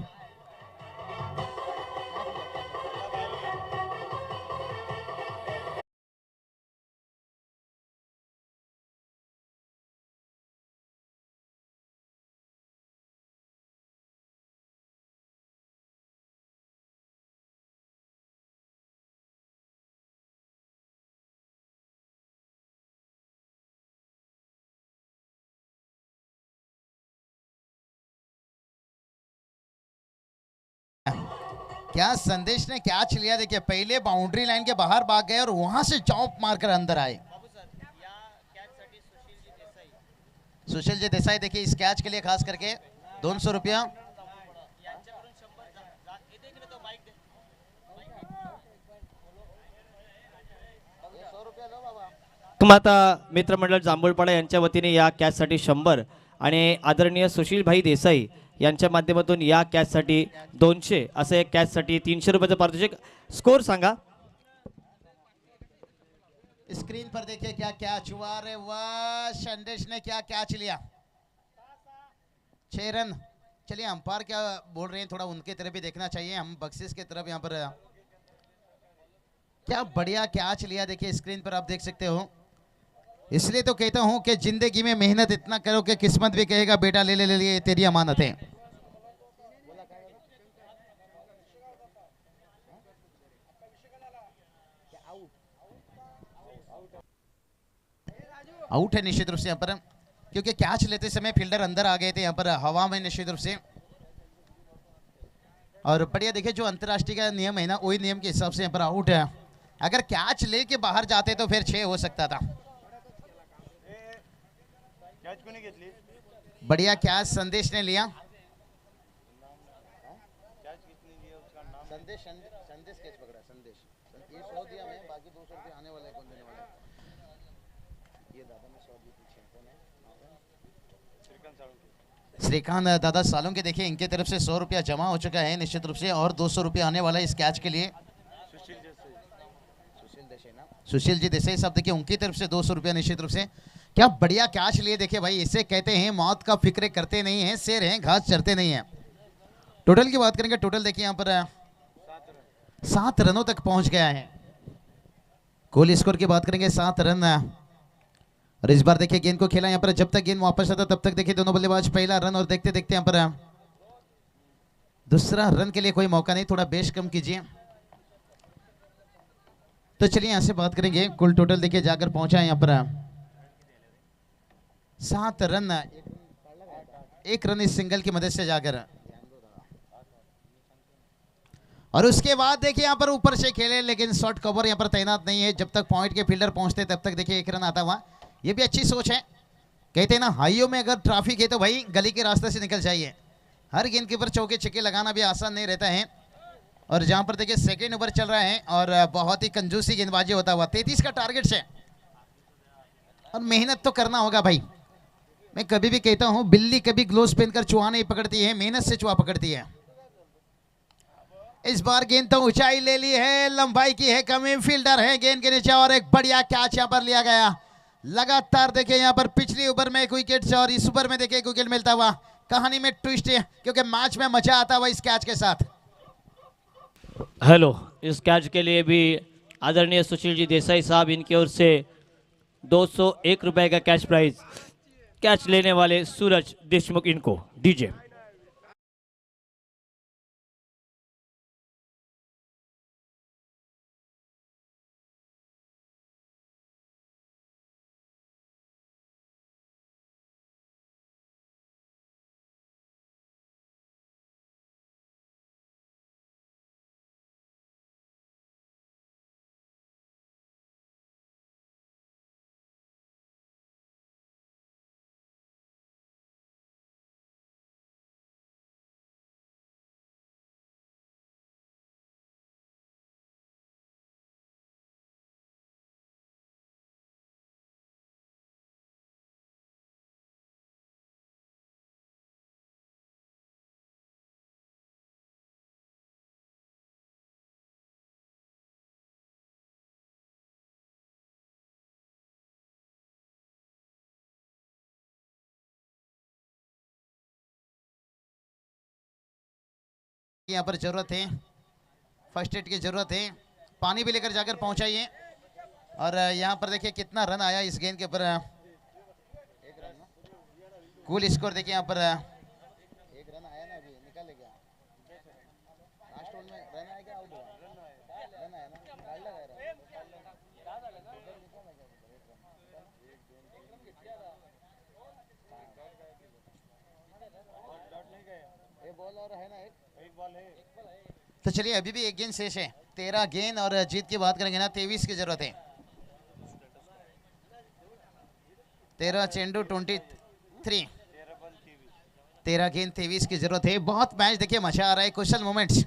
B: क्या संदेश ने कैच लिया देखिए, पहले बाउंड्री लाइन के बाहर भाग गए और वहां से चौप मारकर अंदर आए। सुशील जी देसाई देखिए इस कैच के लिए खास करके 200 रुपया।
A: माता मित्रमंडळ जांभूळपाडा यांच्या वतीने या कॅचसाठी 100 आणि आदरणीय सुशीलभाई देसाई यांच्या माध्यमातून या कॅचसाठी 200 असं एक कॅचसाठी 300 रुपयाचं पारितोषिक। स्कोर सांगा।
B: स्क्रीन पर देखिए क्या कैच हुआ, अरे वाह, संदेश ने क्या कैच लिया, 6 रन। चलिए अंपायर क्या बोल रहे हैं, थोड़ा उनके तरफ भी देखना चाहिए, हम बख्शिश की तरफ यहाँ पर, क्या बढ़िया कैच लिया देखिए, स्क्रीन पर आप देख सकते हो। इसलिए तो कहता हूं कि जिंदगी में मेहनत इतना करो कि किस्मत भी कहेगा बेटा ले ले ले ले, तेरी अमानत है। आउट है निश्चित रूप से यहाँ पर, क्योंकि कैच लेते समय फील्डर अंदर आ गए थे यहाँ पर हवा में निश्चित रूप से। और बढ़िया देखिए जो अंतर्राष्ट्रीय का नियम है ना, वही नियम के हिसाब से यहाँ पर आउट है। अगर कैच लेके बाहर जाते तो फिर 6 हो सकता था। बढ़िया कैच संदेश ने लिया। संदेश संदेश कैच पकड़ा, संदेश ये 100 दिया मैं, बाकी 200 रुपये आने वाला है, कौन देने वाला है? ये दादा ने 100 दी थी, कौन है? श्रीकांत दादा सालों के देखिए इनके तरफ से 100 रुपया जमा हो चुका है निश्चित रूप से, और 200 रुपया आने वाला है इस कैच के लिए। सुशील जी देसाई साहब देखिए उनकी तरफ से 200 रुपया निश्चित रूप से। क्या बढ़िया कैच लिए देखिए भाई, इसे कहते हैं मौत का फिक्र करते नहीं है, शेर हैं घास चरते नहीं है। टोटल की बात करेंगे, टोटल देखिए यहाँ पर 7 रनों तक पहुंच गया है। कुल स्कोर की बात करेंगे 7 रन। और इस बार देखिए गेंद को खेला यहाँ पर, जब तक गेंद वापस आता तब तक देखिए दोनों बल्लेबाज पहला रन, और देखते देखते यहाँ पर दूसरा रन के लिए कोई मौका नहीं, थोड़ा बेश कम कीजिए। तो चलिए यहां से बात करेंगे, कुल टोटल देखिए जाकर पहुंचा है यहाँ पर 7 रन, 1 रन इस सिंगल की मदद से जाकर। और उसके बाद देखिए यहाँ पर ऊपर से खेले, लेकिन शॉर्ट कवर यहाँ पर तैनात नहीं है, जब तक पॉइंट के फील्डर पहुंचते तब तक देखिए 1 रन आता हुआ। ये भी अच्छी सोच है, कहते हैं ना हाईवे में अगर ट्रैफिक है तो भाई गली के रास्ते से निकल जाइए। हर गेंद के ऊपर चौके छक्के लगाना भी आसान नहीं रहता है। और जहां पर देखिए सेकेंड ओवर चल रहा है और बहुत ही कंजूसी गेंदबाजी होता हुआ 33 का टारगेट से, और मेहनत तो करना होगा भाई। मैं कभी भी कहता हूं बिल्ली कभी ग्लोव्स पहनकर चूहा नहीं पकड़ती है, मेहनत से चूहा पकड़ती है। इस बार गेंद तो ऊंचाई ले ली है, लंबाई की है कमी, फील्डर है गेंद के नीचे, और एक बढ़िया कैच यहां पर लिया गया। लगातार देखिए यहाँ पर पिछली ओवर में एक विकेट से और इस ओवर में देखिए एक विकेट मिलता हुआ। कहानी में ट्विस्ट है, क्योंकि मैच में मजा आता हुआ इस कैच के साथ।
A: हेलो, इस कैच के लिए भी आदरणीय सुशील जी देसाई साहब इनकी ओर से 201 रुपए का कैच प्राइज। कैच लेने वाले सूरज देशमुख इनको दीजिए।
B: की यहाँ पर जरूरत है, फर्स्ट एड की जरूरत है, पानी भी लेकर जाकर पहुंचाइए। और यहाँ पर देखिए कितना रन आया इस गेंद के ऊपर, कुल स्कोर देखिए यहाँ पर 1 रन आया ना, अभी निकाले गया लास्ट ओवर में रन आया क्या, आउट हुआ रन आया ना, डाल लगा रहा बॉल और है ना, एक बॉल है। तो चलिए अभी भी एक गेंद शेष है, 13 गेंद और जीत की बात करेंगे ना 23 की जरूरत है। 13 चेंडू 23, 13 गेंद 23 की जरूरत है। बहुत मैच देखिए मजा आ रहा है, कुशल मोमेंट्स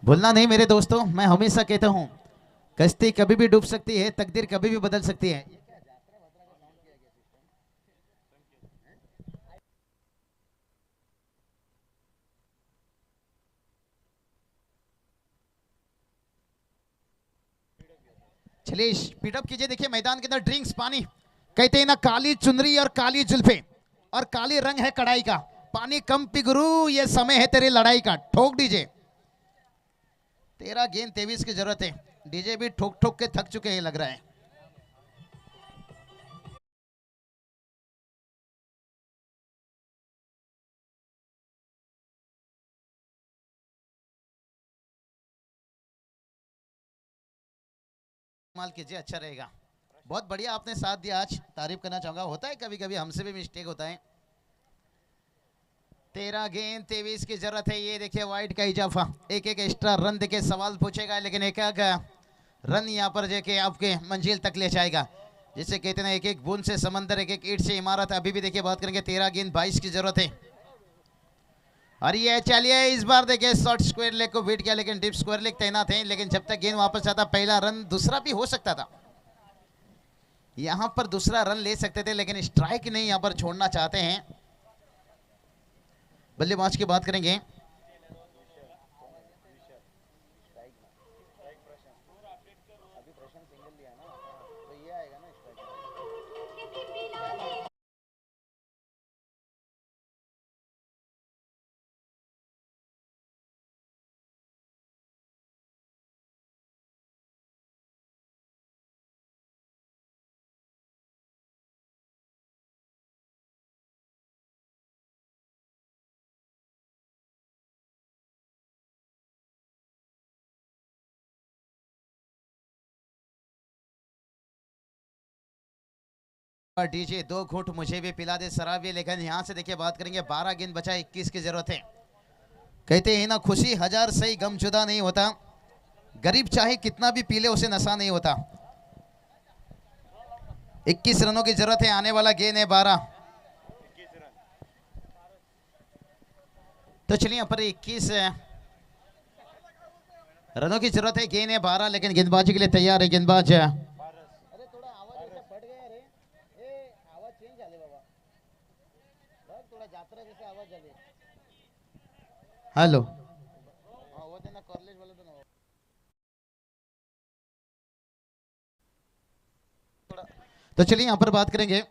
B: भूलना नहीं मेरे दोस्तों। मैं हमेशा कहता हूँ कश्ती कभी भी डूब सकती है, तकदीर कभी भी बदल सकती है। चलिए स्पीडअप कीजिए। देखिए मैदान के अंदर ड्रिंक्स, पानी, कहते हैं ना काली चुनरी और काली जुल्फे और काली रंग है कढ़ाई का, पानी कम पी गुरु, ये समय है तेरी लड़ाई का। ठोक डीजे। 13 गेंद 23 की जरूरत है। डीजे भी ठोक ठोक के थक चुके हैं लग रहा है। इस्तेमाल कीजिए, अच्छा रहेगा। बहुत बढ़िया आपने साथ दिया आज, तारीफ करना चाहूंगा। होता है कभी कभी हमसे भी मिस्टेक होता है। 13 गेंद 23 की जरूरत है। ये देखिए वाइड का इजाफा, एक एक एक्स्ट्रा रन देके सवाल पूछेगा, लेकिन एक एक रन यहाँ पर देके आपके मंजिल तक ले जाएगा। जिसे कहते हैं ना एक एक बूंद से समंदर, एक एक ईंट से इमारत। अभी भी देखिए बात करेंगे 13 गेंद 22 की जरूरत है। और ये चलिए इस बार देखिए शॉर्ट स्क्वायर लेग को बीट किया, लेकिन डीप स्क्वायर लेग तैनात है। लेकिन जब तक गेंद वापस आता, पहला रन दूसरा भी हो सकता था, यहां पर दूसरा रन ले सकते थे, लेकिन स्ट्राइक नहीं यहां पर छोड़ना चाहते हैं। बल्लेबाज की बात करेंगे, डीजे 2 घूंट मुझे भी पिला दे शराबी। लेकिन यहां से देखिए बात करेंगे 12 गेंद बचा, 21 की जरूरत है। कहते हैं ना खुशी हजार सही, गम जुदा नहीं होता। गरीब चाहे कितना भी पी ले, उसे नशा नहीं होता। 21 रनों की जरूरत है। आने वाला गेंद है 12। तो चलिए यहाँ पर 21 रनों की जरूरत है। गेंद है 12, लेकिन गेंदबाजी के लिए तैयार है गेंदबाज। हेलो, तो चलिए यहां पर बात करेंगे,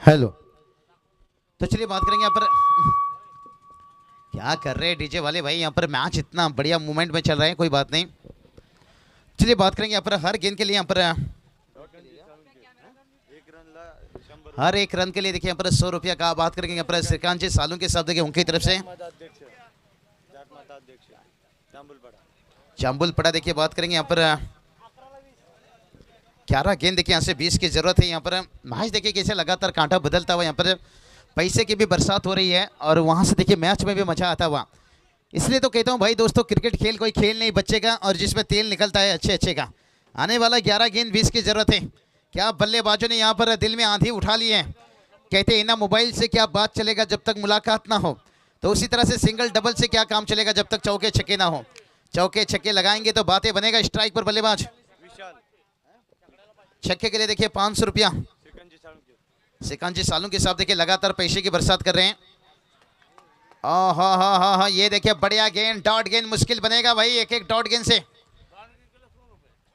B: हेलो, तो चलिए बात करेंगे यहाँ पर। क्या कर रहे हैं डीजे वाले भाई, यहाँ पर मैच इतना बढ़िया मूवमेंट में चल रहा है, कोई बात नहीं। चलिए बात करेंगे यहाँ पर हर गेंद के लिए, यहाँ पर हर एक रन के लिए देखिए यहाँ पर 100 रुपया का बात करेंगे। यहाँ पर श्रीकांत जी सालों के साथ देखिए उनकी तरफ से जाम्बुल पड़ा। देखिए बात करेंगे यहाँ पर 11 गेंद देखिए यहाँ से 20 की जरूरत है। यहाँ पर मैच देखिए कैसे लगातार कांटा बदलता हुआ, यहाँ पर पैसे की भी बरसात हो रही है और वहां से देखिए मैच में भी मजा आता हुआ। इसलिए तो कहता हूँ भाई दोस्तों, क्रिकेट खेल कोई खेल नहीं बच्चे का, और जिसमें तेल निकलता है अच्छे अच्छे का। आने वाला 11 गेंद 20 की जरूरत है। क्या बल्लेबाजों ने यहाँ पर दिल में आंधी उठा ली है। कहते हैं ना मोबाइल से क्या बात चलेगा जब तक मुलाकात ना हो, तो उसी तरह से सिंगल डबल से क्या काम चलेगा जब तक चौके छक्के ना हो। चौके छक्के लगाएंगे तो बातें बनेगा। स्ट्राइक पर बल्लेबाज, छक्के के लिए देखिए 500 रुपया। श्रीकांत जी सालों के साथ देखिए लगातार पैसे की बरसात कर रहे हैं। ये देखिए बढ़िया गेंद, डॉट गेंद मुश्किल बनेगा भाई, एक एक डॉट गेंद से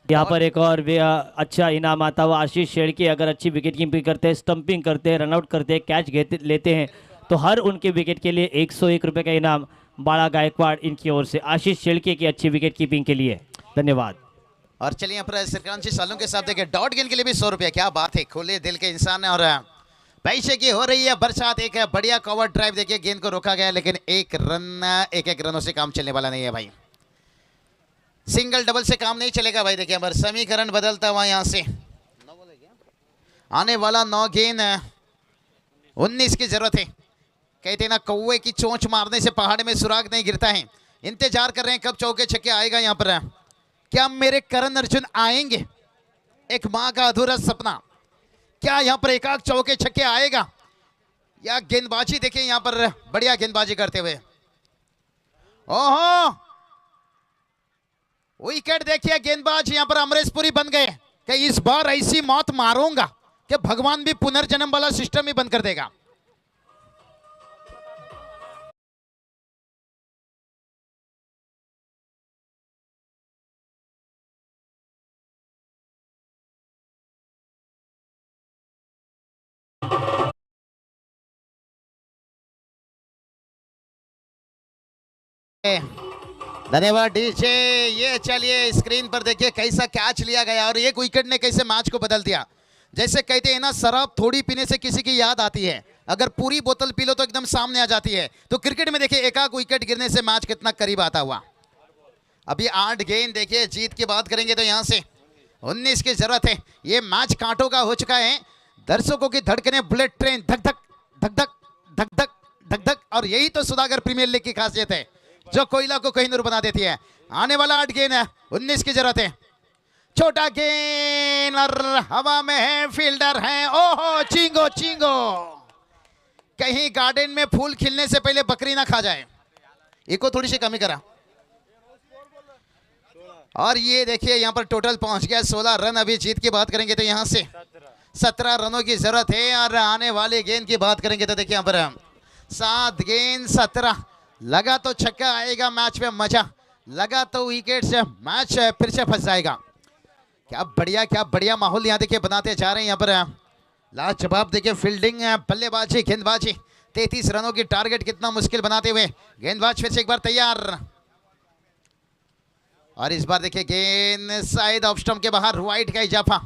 A: यहाँ पर एक और भी अच्छा इनाम आता हुआ आशीष शेड़के अगर अच्छी विकेट कीपिंग करते हैं, स्टंपिंग करते हैं, रनआउट करते हैं, कैच लेते हैं तो हर उनके विकेट के लिए 101 रुपये का इनाम बाड़ा गायकवाड़ इनकी ओर से आशीष शेड़के की अच्छी विकेट कीपिंग के लिए धन्यवाद।
B: और चलिए अपने श्रीकांत जी सालों के साथ देखिए डॉट गेंद के लिए भी 100 रुपया। क्या बात है, खुले दिल के इंसान है। और पैसे की हो रही है बरसात। एक बढ़िया कवर ड्राइव देखिए, गेंद को रोका गया लेकिन एक रनों से काम चलने वाला नहीं है भाई। सिंगल डबल से काम नहीं चलेगा भाई। देखिए हमारा समीकरण बदलता हुआ यहाँ से आने वाला 9 गेंद 19 की जरूरत है। कहते हैं ना कौवे की चोंच मारने से पहाड़ में सुराग नहीं गिरता है। इंतजार कर रहे हैं कब चौके छक्के आएगा यहाँ पर। क्या मेरे करण अर्जुन आएंगे? एक माँ का अधूरा सपना। क्या यहाँ पर एकाक चौके छक्के आएगा या गेंदबाजी देखिए यहाँ पर बढ़िया गेंदबाजी करते हुए। ओहो विकेट देखिए, गेंदबाज यहाँ पर अमरेशपुरी बन गए कि इस बार ऐसी मौत मारूंगा कि भगवान भी पुनर्जन्म वाला सिस्टम ही बंद कर देगा। धन्यवाद डीजे। ये चलिए स्क्रीन पर देखिए कैसा कैच लिया गया और एक विकेट ने कैसे मैच को बदल दिया। जैसे कहते हैं ना शराब थोड़ी पीने से किसी की याद आती है, अगर पूरी बोतल पी लो तो एकदम सामने आ जाती है। तो क्रिकेट में देखिए एकाक विकेट गिरने से मैच कितना करीब आता हुआ। अभी 8 गेंद देखिए, जीत की बात करेंगे तो यहाँ से 19 की जरूरत है। ये मैच कांटों का हो चुका है। दर्शकों की धड़कने बुलेट ट्रेन धक धक धक धक धक धक धक धक। और यही तो सुधाकर प्रीमियर लीग की खासियत है जो कोयला को कोहिनूर बना देती है। आने वाला 8 गेंद 19 की जरूरत है। छोटा गेंद और हवा में है, फील्डर है। ओहो चिंगो चिंगो, कहीं गार्डन में फूल खिलने से पहले बकरी ना खा जाए। इको थोड़ी सी कमी करा। और ये देखिए यहाँ पर टोटल पहुंच गया 16 रन। अभी जीत की बात करेंगे तो यहाँ से 17 रनों की जरूरत है। और आने वाले गेंद की बात करेंगे तो देखिए यहाँ पर 7 गेंद 17। लगा तो छक्का आएगा, मैच में मजा लगा तो विकेट से मैच फिर से फंस जाएगा। क्या बढ़िया माहौल यहाँ देखिए बनाते जा रहे हैं। यहाँ पर लाजवाब देखिए फील्डिंग, बल्लेबाजी, गेंदबाजी। 33 रनों की टारगेट कितना मुश्किल बनाते हुए गेंदबाज फिर से एक बार तैयार। और इस बार देखिए गेंद शायद ऑफ स्टंप के बाहर, वाइड का इजाफा।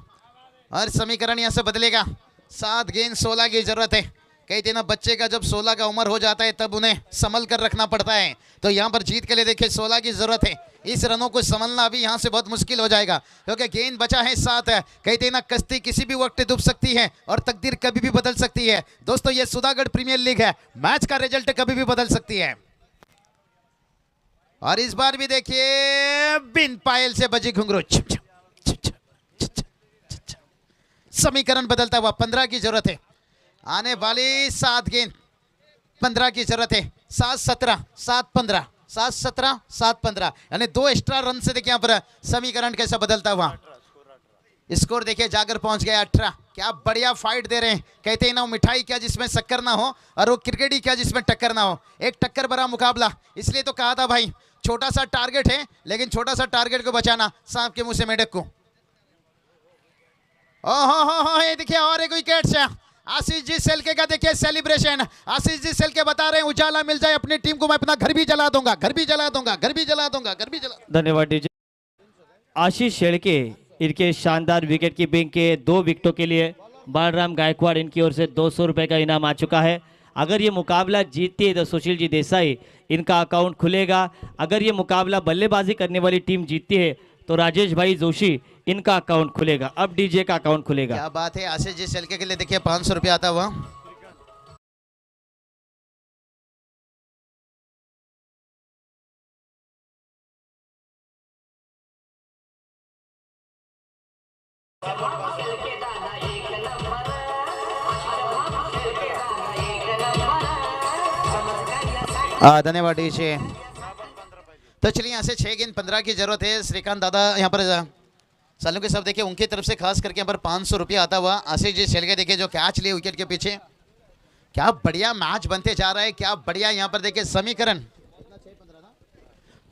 B: और समीकरण यहाँ से बदलेगा। 7 गेंद 16 की जरूरत है। कहते हैं ना बच्चे का जब 16 का उम्र हो जाता है तब उन्हें संभल कर रखना पड़ता है। तो यहाँ पर जीत के लिए देखिए 16 की जरूरत है। इस रनों को संभलना अभी यहाँ से बहुत मुश्किल हो जाएगा क्योंकि गेंद बचा है 7। कहते हैं ना कश्ती किसी भी वक्त डूब सकती है और तकदीर कभी भी बदल सकती है। दोस्तों ये सुधागढ़ प्रीमियर लीग है, मैच का रिजल्ट कभी भी बदल सकती है। और इस बार भी देखिए बिन पायल से बजी घुंघरू। समीकरण बदलता हुआ 15 की जरूरत है। आने वाली 7 गेंद 15 की जरूरत है। 7-17 7-15 7-17 7-15 यानी 2 एक्स्ट्रा रन से देखिए यहाँ पर समीकरण कैसा बदलता हुआ। स्कोर देखिए जाकर पहुंच गया 18। क्या बढ़िया फाइट दे रहे हैं। कहते हैं ना मिठाई क्या जिसमें शक्कर ना हो और वो क्रिकेट ही क्या जिसमें टक्कर ना हो। एक टक्कर भरा मुकाबला। इसलिए तो कहा था भाई छोटा सा टारगेट है लेकिन छोटा सा टारगेट को बचाना सांप के मुंह से मेढक को। ओहो ये देखिए और एक विकेट से आशीष जी सेल्के का देखिए सेलिब्रेशन। आशीष जी सेल्के बता रहे हैं उजाला मिल जाए अपनी टीम को, मैं अपना घर भी जला दूंगा, घर भी जला दूंगा, घर भी जला दूंगा, घर भी जला।
A: धन्यवाद डीजे। आशीष शेड़के इनके शानदार विकेट कीपिंग के 2 विकेटों के लिए बालराम गायकवाड़ इनकी ओर से 200 रुपए का इनाम आ चुका है। अगर ये मुकाबला जीतती है तो सुशील जी देसाई इनका अकाउंट खुलेगा। अगर ये मुकाबला बल्लेबाजी करने वाली टीम जीतती है तो राजेश भाई जोशी इनका अकाउंट खुलेगा। अब डीजे का अकाउंट खुलेगा।
B: क्या बात है। आशीष जी सेल्के के लिए देखिए 500 रुपया आता हुआ। धन्यवाद डीजे। तो चलिए यहाँ से 6 गेंद 15 की जरूरत है। श्रीकांत दादा यहाँ पर सालों के सब देखिए उनकी तरफ से खास करके यहाँ पर 500 रुपया आता हुआ। आशीष जी सेल्के देखिए जो कैच लिए विकेट के पीछे। क्या बढ़िया मैच बनते जा रहा है। क्या बढ़िया यहाँ पर देखिए समीकरण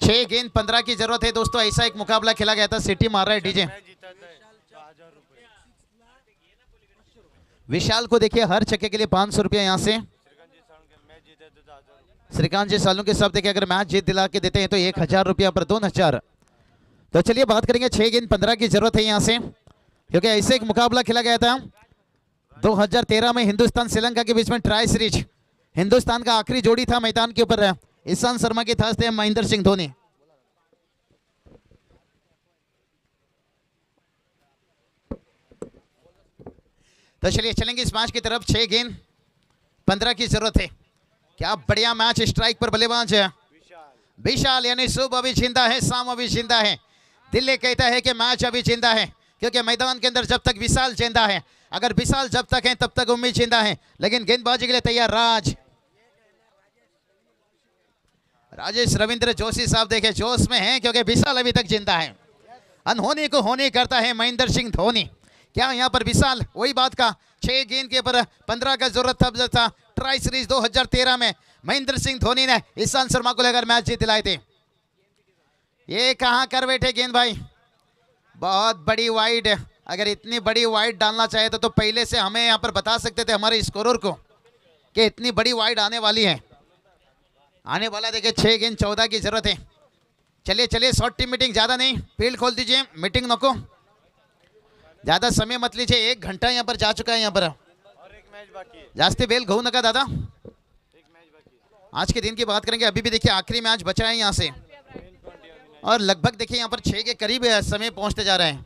B: 6 गेंद 15 की जरूरत है दोस्तों। ऐसा एक मुकाबला खेला गया था। सिटी मार रहा है डीजे। विशाल को देखिए हर छक्के के लिए 500 रुपया यहाँ से। श्रीकांत जी सालों के सब देखिए अगर मैच जीत दिला के देते हैं तो 1000 रुपया पर 2000। तो चलिए बात करेंगे 6 गेंद 15 की जरूरत है यहाँ से, क्योंकि ऐसे एक मुकाबला खेला गया था 2013 में हिंदुस्तान श्रीलंका के बीच में ट्राई सीरीज। हिंदुस्तान का आखिरी जोड़ी था मैदान के ऊपर। ईशांत शर्मा के साथ थे महेंद्र सिंह धोनी। तो चलिए चलेंगे इस मैच की तरफ। 6 गेंद 15 की जरूरत है। क्या बढ़िया मैच। स्ट्राइक पर बल्लेबाज विशाल यानी शुभ अभी जिंदा है, शाम अभी जिंदा है। दिल्ली कहता है कि मैच अभी जिंदा है, क्योंकि मैदान के अंदर जब तक विशाल जिंदा है, अगर विशाल जब तक है तब तक उम्मीद जिंदा है। लेकिन गेंदबाजी के लिए तैयार राजेश रविंद्र जोशी साहब देखे जोश में हैं, क्योंकि विशाल अभी तक जिंदा है। अनहोनी को होनी करता है महेंद्र सिंह धोनी। क्या यहाँ पर विशाल वही बात का 6 गेंद के ऊपर 15 का जरूरत था ट्राई सीरीज 2013 में महेंद्र सिंह धोनी ने ईशांत शर्मा को लेकर मैच जीत दिलाए थे। ये कहाँ कर बैठे गेंद भाई, बहुत बड़ी वाइड। अगर इतनी बड़ी वाइड डालना चाहे तो पहले से हमें यहाँ पर बता सकते थे हमारे स्कोरर को कि इतनी बड़ी वाइड आने वाली है। आने वाला देखिए 6 गेंद 14 की जरूरत है। चलिए चलिए शॉर्ट टीम मीटिंग, ज्यादा नहीं, फील्ड खोल दीजिए, मीटिंग नको, ज्यादा समय मत लीजिए। 1 घंटा यहाँ पर जा चुका है। यहाँ पर जास्ती बेल घू नका दादा। आज के दिन की बात करेंगे, अभी भी देखिए आखिरी मैच बचा है यहाँ से, और लगभग देखिए यहाँ पर 6 के करीब समय पहुंचते जा रहे हैं।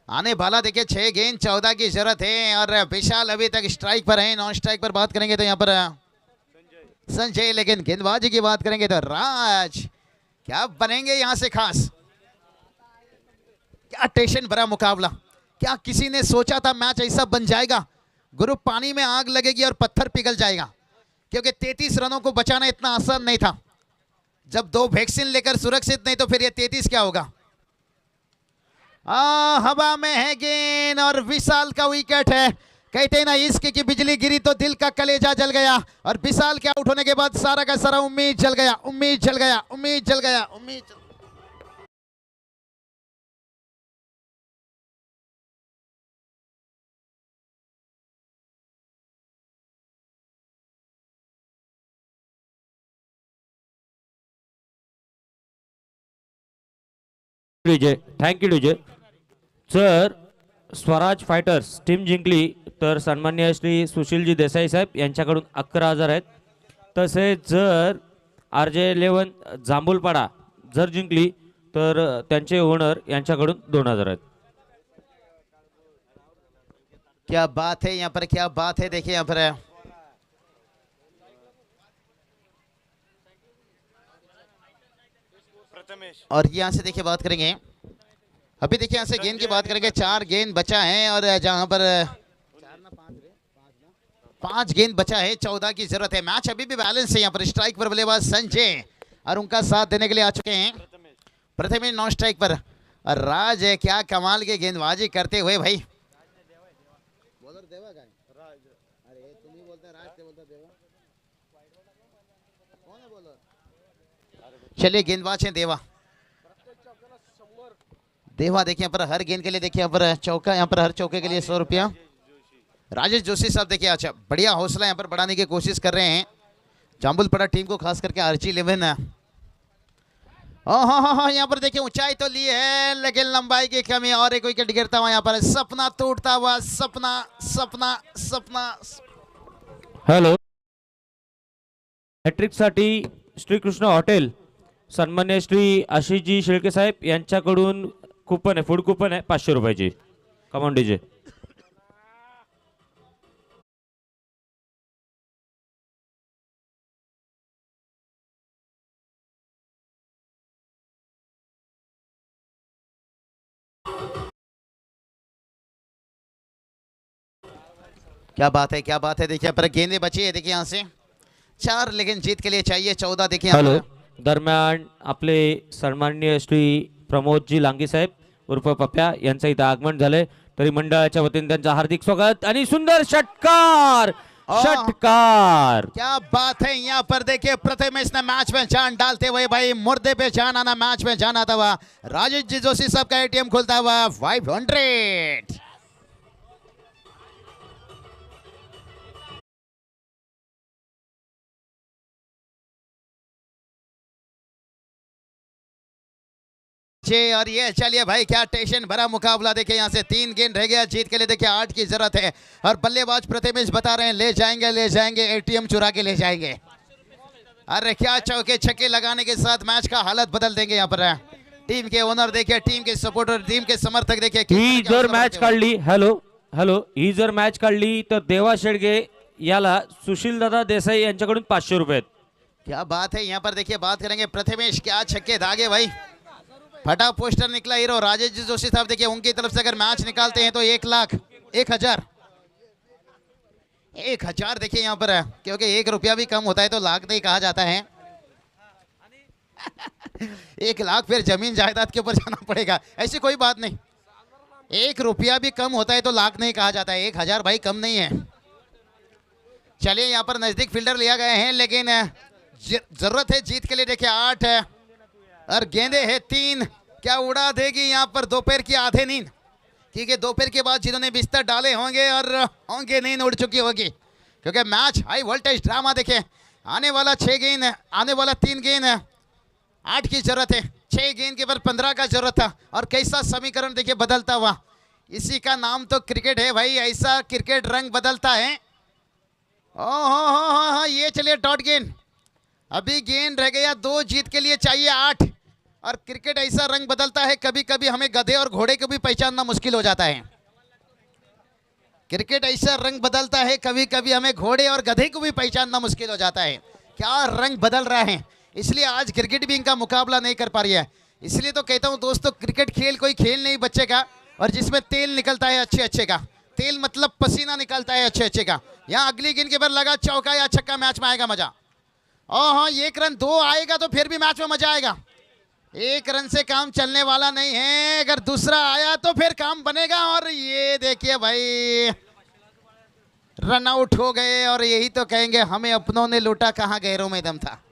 B: आने वाला देखिए 6 गेंद 14 की जरूरत है, और विशाल अभी तक स्ट्राइक पर है। नॉन स्ट्राइक पर बात करेंगे तो यहाँ पर संजय, लेकिन गेंदबाजी की बात करेंगे तो राज। क्या बनेंगे यहाँ से खास, क्या टेंशन भरा मुकाबला। क्या किसी ने सोचा था मैच ऐसा बन जाएगा? गुरु पानी में आग लगेगी और पत्थर पिघल जाएगा, क्योंकि 33 रनों को बचाना इतना आसान नहीं था। जब 2 वैक्सीन लेकर सुरक्षित नहीं तो फिर ये 33 क्या होगा। हवा में है गेंद और विशाल का विकेट है। कहते हैं ना इश्क की बिजली गिरी तो दिल का कलेजा जल गया, और विशाल के आउट होने के बाद सारा का सारा उम्मीद जल गया, उम्मीद जल गया, उम्मीद जल गया, उम्मीद।
E: DJ thank you DJ sir. Swaraj fighters team जिंकली तर सन्माननीय श्री सुशीलजी देसाई साहेब यांच्याकडून 11,000 आहेत. तसेच जर RJ11 जांभूलपाडा जर जिंकली तर त्यांचे ओनर यांच्याकडून 2,000 आहेत.
B: क्या बात है यहाँ पर, क्या बात है। देखिए यहाँ पर और यहाँ से देखिए बात करेंगे, अभी देखिए यहाँ से गेंद की बात करेंगे। 4 गेंद बचा है, और जहाँ पर 5 गेंद बचा है, 14 की जरूरत है। मैच अभी भी बैलेंस है। यहाँ पर स्ट्राइक पर बल्लेबाज संजय, और उनका साथ देने के लिए आ चुके हैं प्रथमेश नॉन स्ट्राइक पर, और राज है। क्या कमाल के गेंदबाजी करते हुए भाई। चलिए गेंदबाज है देवा। देवा देखिए यहाँ पर हर गेंद के लिए देखिए यहाँ पर चौका, यहाँ पर हर चौके के लिए 100 रुपया। राजेश जोशी साहब देखिए अच्छा बढ़िया हौसला यहाँ पर बढ़ाने की कोशिश कर रहे हैं जाम्बुलपड़ा टीम को, खास करके RJ11। हाँ यहाँ पर देखिए ऊंचाई तो ली है, लेकिन लंबाई की कमी, और एक विकेट गिरता हुआ यहाँ पर। सपना टूटता हुआ, सपना सपना सपना।
E: हॅलो. हॅट्रिकसाठी श्रीकृष्ण हॉटेल सन्मान्य श्री आशिषजी शेळके साहेब यांच्याकडून कुपन आहे, फूड कुपन आहे 500 रुपयाची. Come on DJ.
B: क्या बात है, क्या बात है। देखिए पर गेंदे बची है देखिए यहाँ से 4, लेकिन जीत के लिए चाहिए 14। देखिए
E: हॅलो. दरम्यान आपले सन्माननीय श्री प्रमोदजी लांगी साहेब उर्फ पप्या यांचं इथं आगमन झालंय, तरी मंडळाच्या वतीने त्यांचं हार्दिक स्वागत आणि सुंदर षटकार. षटकार।
B: क्या बात है, यहाँ पर देखिए प्रथमेश ने मैच में जान डालते हुए भाई मुर्दे पे जान आना, मैच में जान आता हुआ राजेश जी जोशी साहब का एटीएम खुलता हुआ 500। और ये चलिए भाई क्या टेंशन भरा मुकाबला, देखिए यहाँ से 3 गेंद रह गया, जीत के लिए देखिए 8 की जरूरत है। और बल्लेबाज प्रथमेश बता रहे हैं ले जाएंगे एटीएम चुरा के ले जाएंगे। अरे क्या चौके छक्के लगाने के साथ मैच का हालत बदल देंगे यहाँ पर टीम के ओनर, देखिए टीम के सपोर्टर, टीम के समर्थक, देखिए
E: ही जर मॅच काढली, हॅलो ही जर मॅच काढली तर देवा शेडगे याला सुशील दादा देसाई यांच्याकडून 500 रुपये।
B: क्या बात है, यहाँ पर देखिए बात करेंगे प्रथमेश, क्या छक्के दागे भाई, फटा पोस्टर निकला हीरो राजेश जी जोशी साहब। देखिए उनकी तरफ से अगर मैच निकालते हैं तो 1,00,000 देखिए यहाँ पर है, क्योंकि 1 रुपया भी कम होता है तो लाख नहीं कहा जाता है। 1,00,000 फिर जमीन जायदाद के ऊपर जाना पड़ेगा, ऐसी कोई बात नहीं। 1 रुपया भी कम होता है तो लाख नहीं कहा जाता है, 1,000 भाई कम नहीं है। चलिए यहाँ पर नजदीक फील्डर लिया गया है, लेकिन जरूरत है जीत के लिए। देखिए 8 है और गेंदे है 3, क्या उड़ा देगी यहाँ पर दोपहर की आधे नींद, क्योंकि दोपहर के बाद जिन्होंने बिस्तर डाले होंगे और होंगे नींद उड़ चुकी होगी, क्योंकि मैच हाई वोल्टेज ड्रामा। देखे आने वाला 6 गेंद, आने वाला 3 गेंद, 8 की जरूरत है, 6 गेंद के पर 15 का जरूरत था। और कैसा समीकरण देखिए बदलता हुआ, इसी का नाम तो क्रिकेट है भाई, ऐसा क्रिकेट रंग बदलता है। ओहो ये चलिए डॉट गेंद, अभी गेंद रह गया 2, जीत के लिए चाहिए 8। और क्रिकेट ऐसा रंग बदलता है, कभी कभी हमें गधे और घोड़े को भी पहचानना मुश्किल हो जाता है। क्रिकेट ऐसा रंग बदलता है, कभी कभी हमें घोड़े और गधे को भी पहचानना मुश्किल हो जाता है। क्या रंग बदल रहा है, इसलिए आज क्रिकेट भी इनका मुकाबला नहीं कर पा रही है। इसलिए तो कहता हूं दोस्तों, क्रिकेट खेल कोई खेल नहीं बच्चे का, और जिसमें तेल निकलता है अच्छे का, तेल मतलब पसीना निकलता है अच्छे का। यहाँ अगली गेंद के बाद लगा चौका या छक्का, मैच में आएगा मजा। हाँ 1 रन 2 आएगा तो फिर भी मैच में मजा आएगा। 1 रन से काम चलने वाला नहीं है, अगर दूसरा आया तो फिर काम बनेगा। और ये देखिए भाई रन आउट हो गए, और यही तो कहेंगे हमें अपनों ने लूटा, कहाँ गैरों में दम था।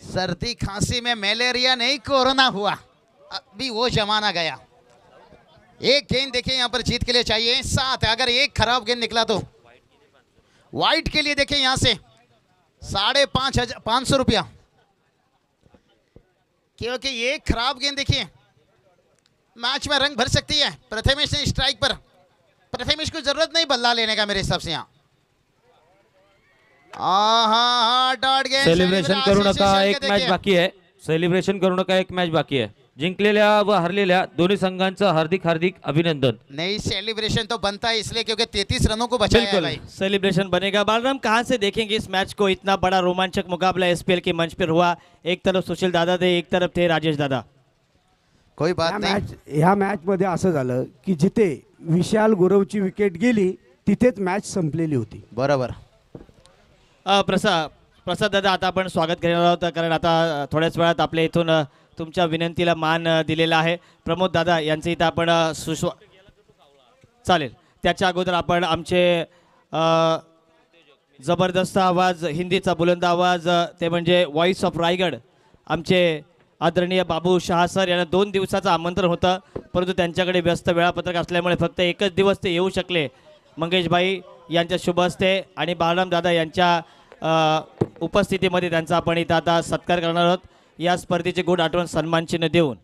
B: सर्दी खांसी में मलेरिया नहीं, कोरोना हुआ, अभी वो जमाना गया। 1 गेंद देखिए यहाँ पर जीत के लिए चाहिए 7, अगर 1 खराब गेंद निकला तो वाइट के लिए देखिए यहाँ से 5,500 रुपया, क्योंकि 1 खराब गेंद देखिए मैच में रंग भर सकती है। प्रथमेश ने स्ट्राइक पर, प्रथमेश को जरूरत नहीं बल्ला लेने का मेरे हिसाब से। यहाँ डॉट गेंद,
E: सेलिब्रेशन करू नका, एक मॅच बाकी आहे, सेलिब्रेशन करू नका, एक मॅच बाकी आहे। जिंकलेल्या व हरलेल्या दोन्ही संघांचं हार्दिक अभिनंदन।
B: नहीं सेलिब्रेशन तो बनता है इसलिए क्योंकि 33 रनों को बचाया है भाई।
A: सेलिब्रेशन बनेगा। बालराम कहाँ से देखेंगे इस मैच को, इतना बड़ा रोमांचक मुकाबला एसपीएल के मंच पर हुआ, एक तरफ सुशील दादा थे, एक तरफ थे राजेश दादा।
B: कोई बात नहीं,
F: ह्या मॅच मध्ये असं झालं की जिथे विशाल गुरवची विकेट गेली तिथेच मॅच संपलेली होती।
B: बरोबर।
A: प्रसाद दादा, आता आपण स्वागत करणार आहोत, कारण आता थोड्याच वेळात आपल्या इथून तुमच्या विनंतीला मान दिलेला आहे। प्रमोद दादा यांचे इथं आपण चालेल, त्याच्या अगोदर आपण आमचे जबरदस्त आवाज, हिंदीचा बुलंद आवाज, ते म्हणजे व्हॉइस ऑफ रायगड, आमचे आदरणीय बाबू शहा सर यांना 2 दिवसाचं आमंत्रण होतं, परंतु त्यांच्याकडे व्यस्त वेळापत्रक असल्यामुळे फक्त 1च दिवस ते येऊ शकले। मंगेशभाई यांच्या शुभ हस्ते आणि बालराम दादा यांच्या उपस्थितीमध्ये त्यांचा आपण इथं आता सत्कार करणार आहोत। या स्पर्धेचे गुड आठवण सन्मान चिन्ह देऊन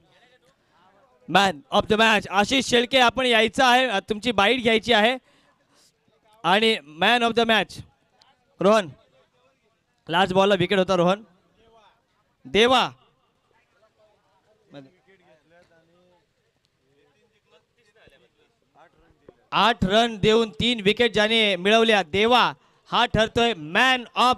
A: man of the match Ashish Shelke आपण यायचं आहे, तुमची बाईट घ्यायची आहे। आणि man of the match Rohan, last बॉलला विकेट होता रोहन देवा, 8 रन देऊन 3 विकेट ज्याने मिळवल्या, देवा हा ठरतोय मॅन ऑफ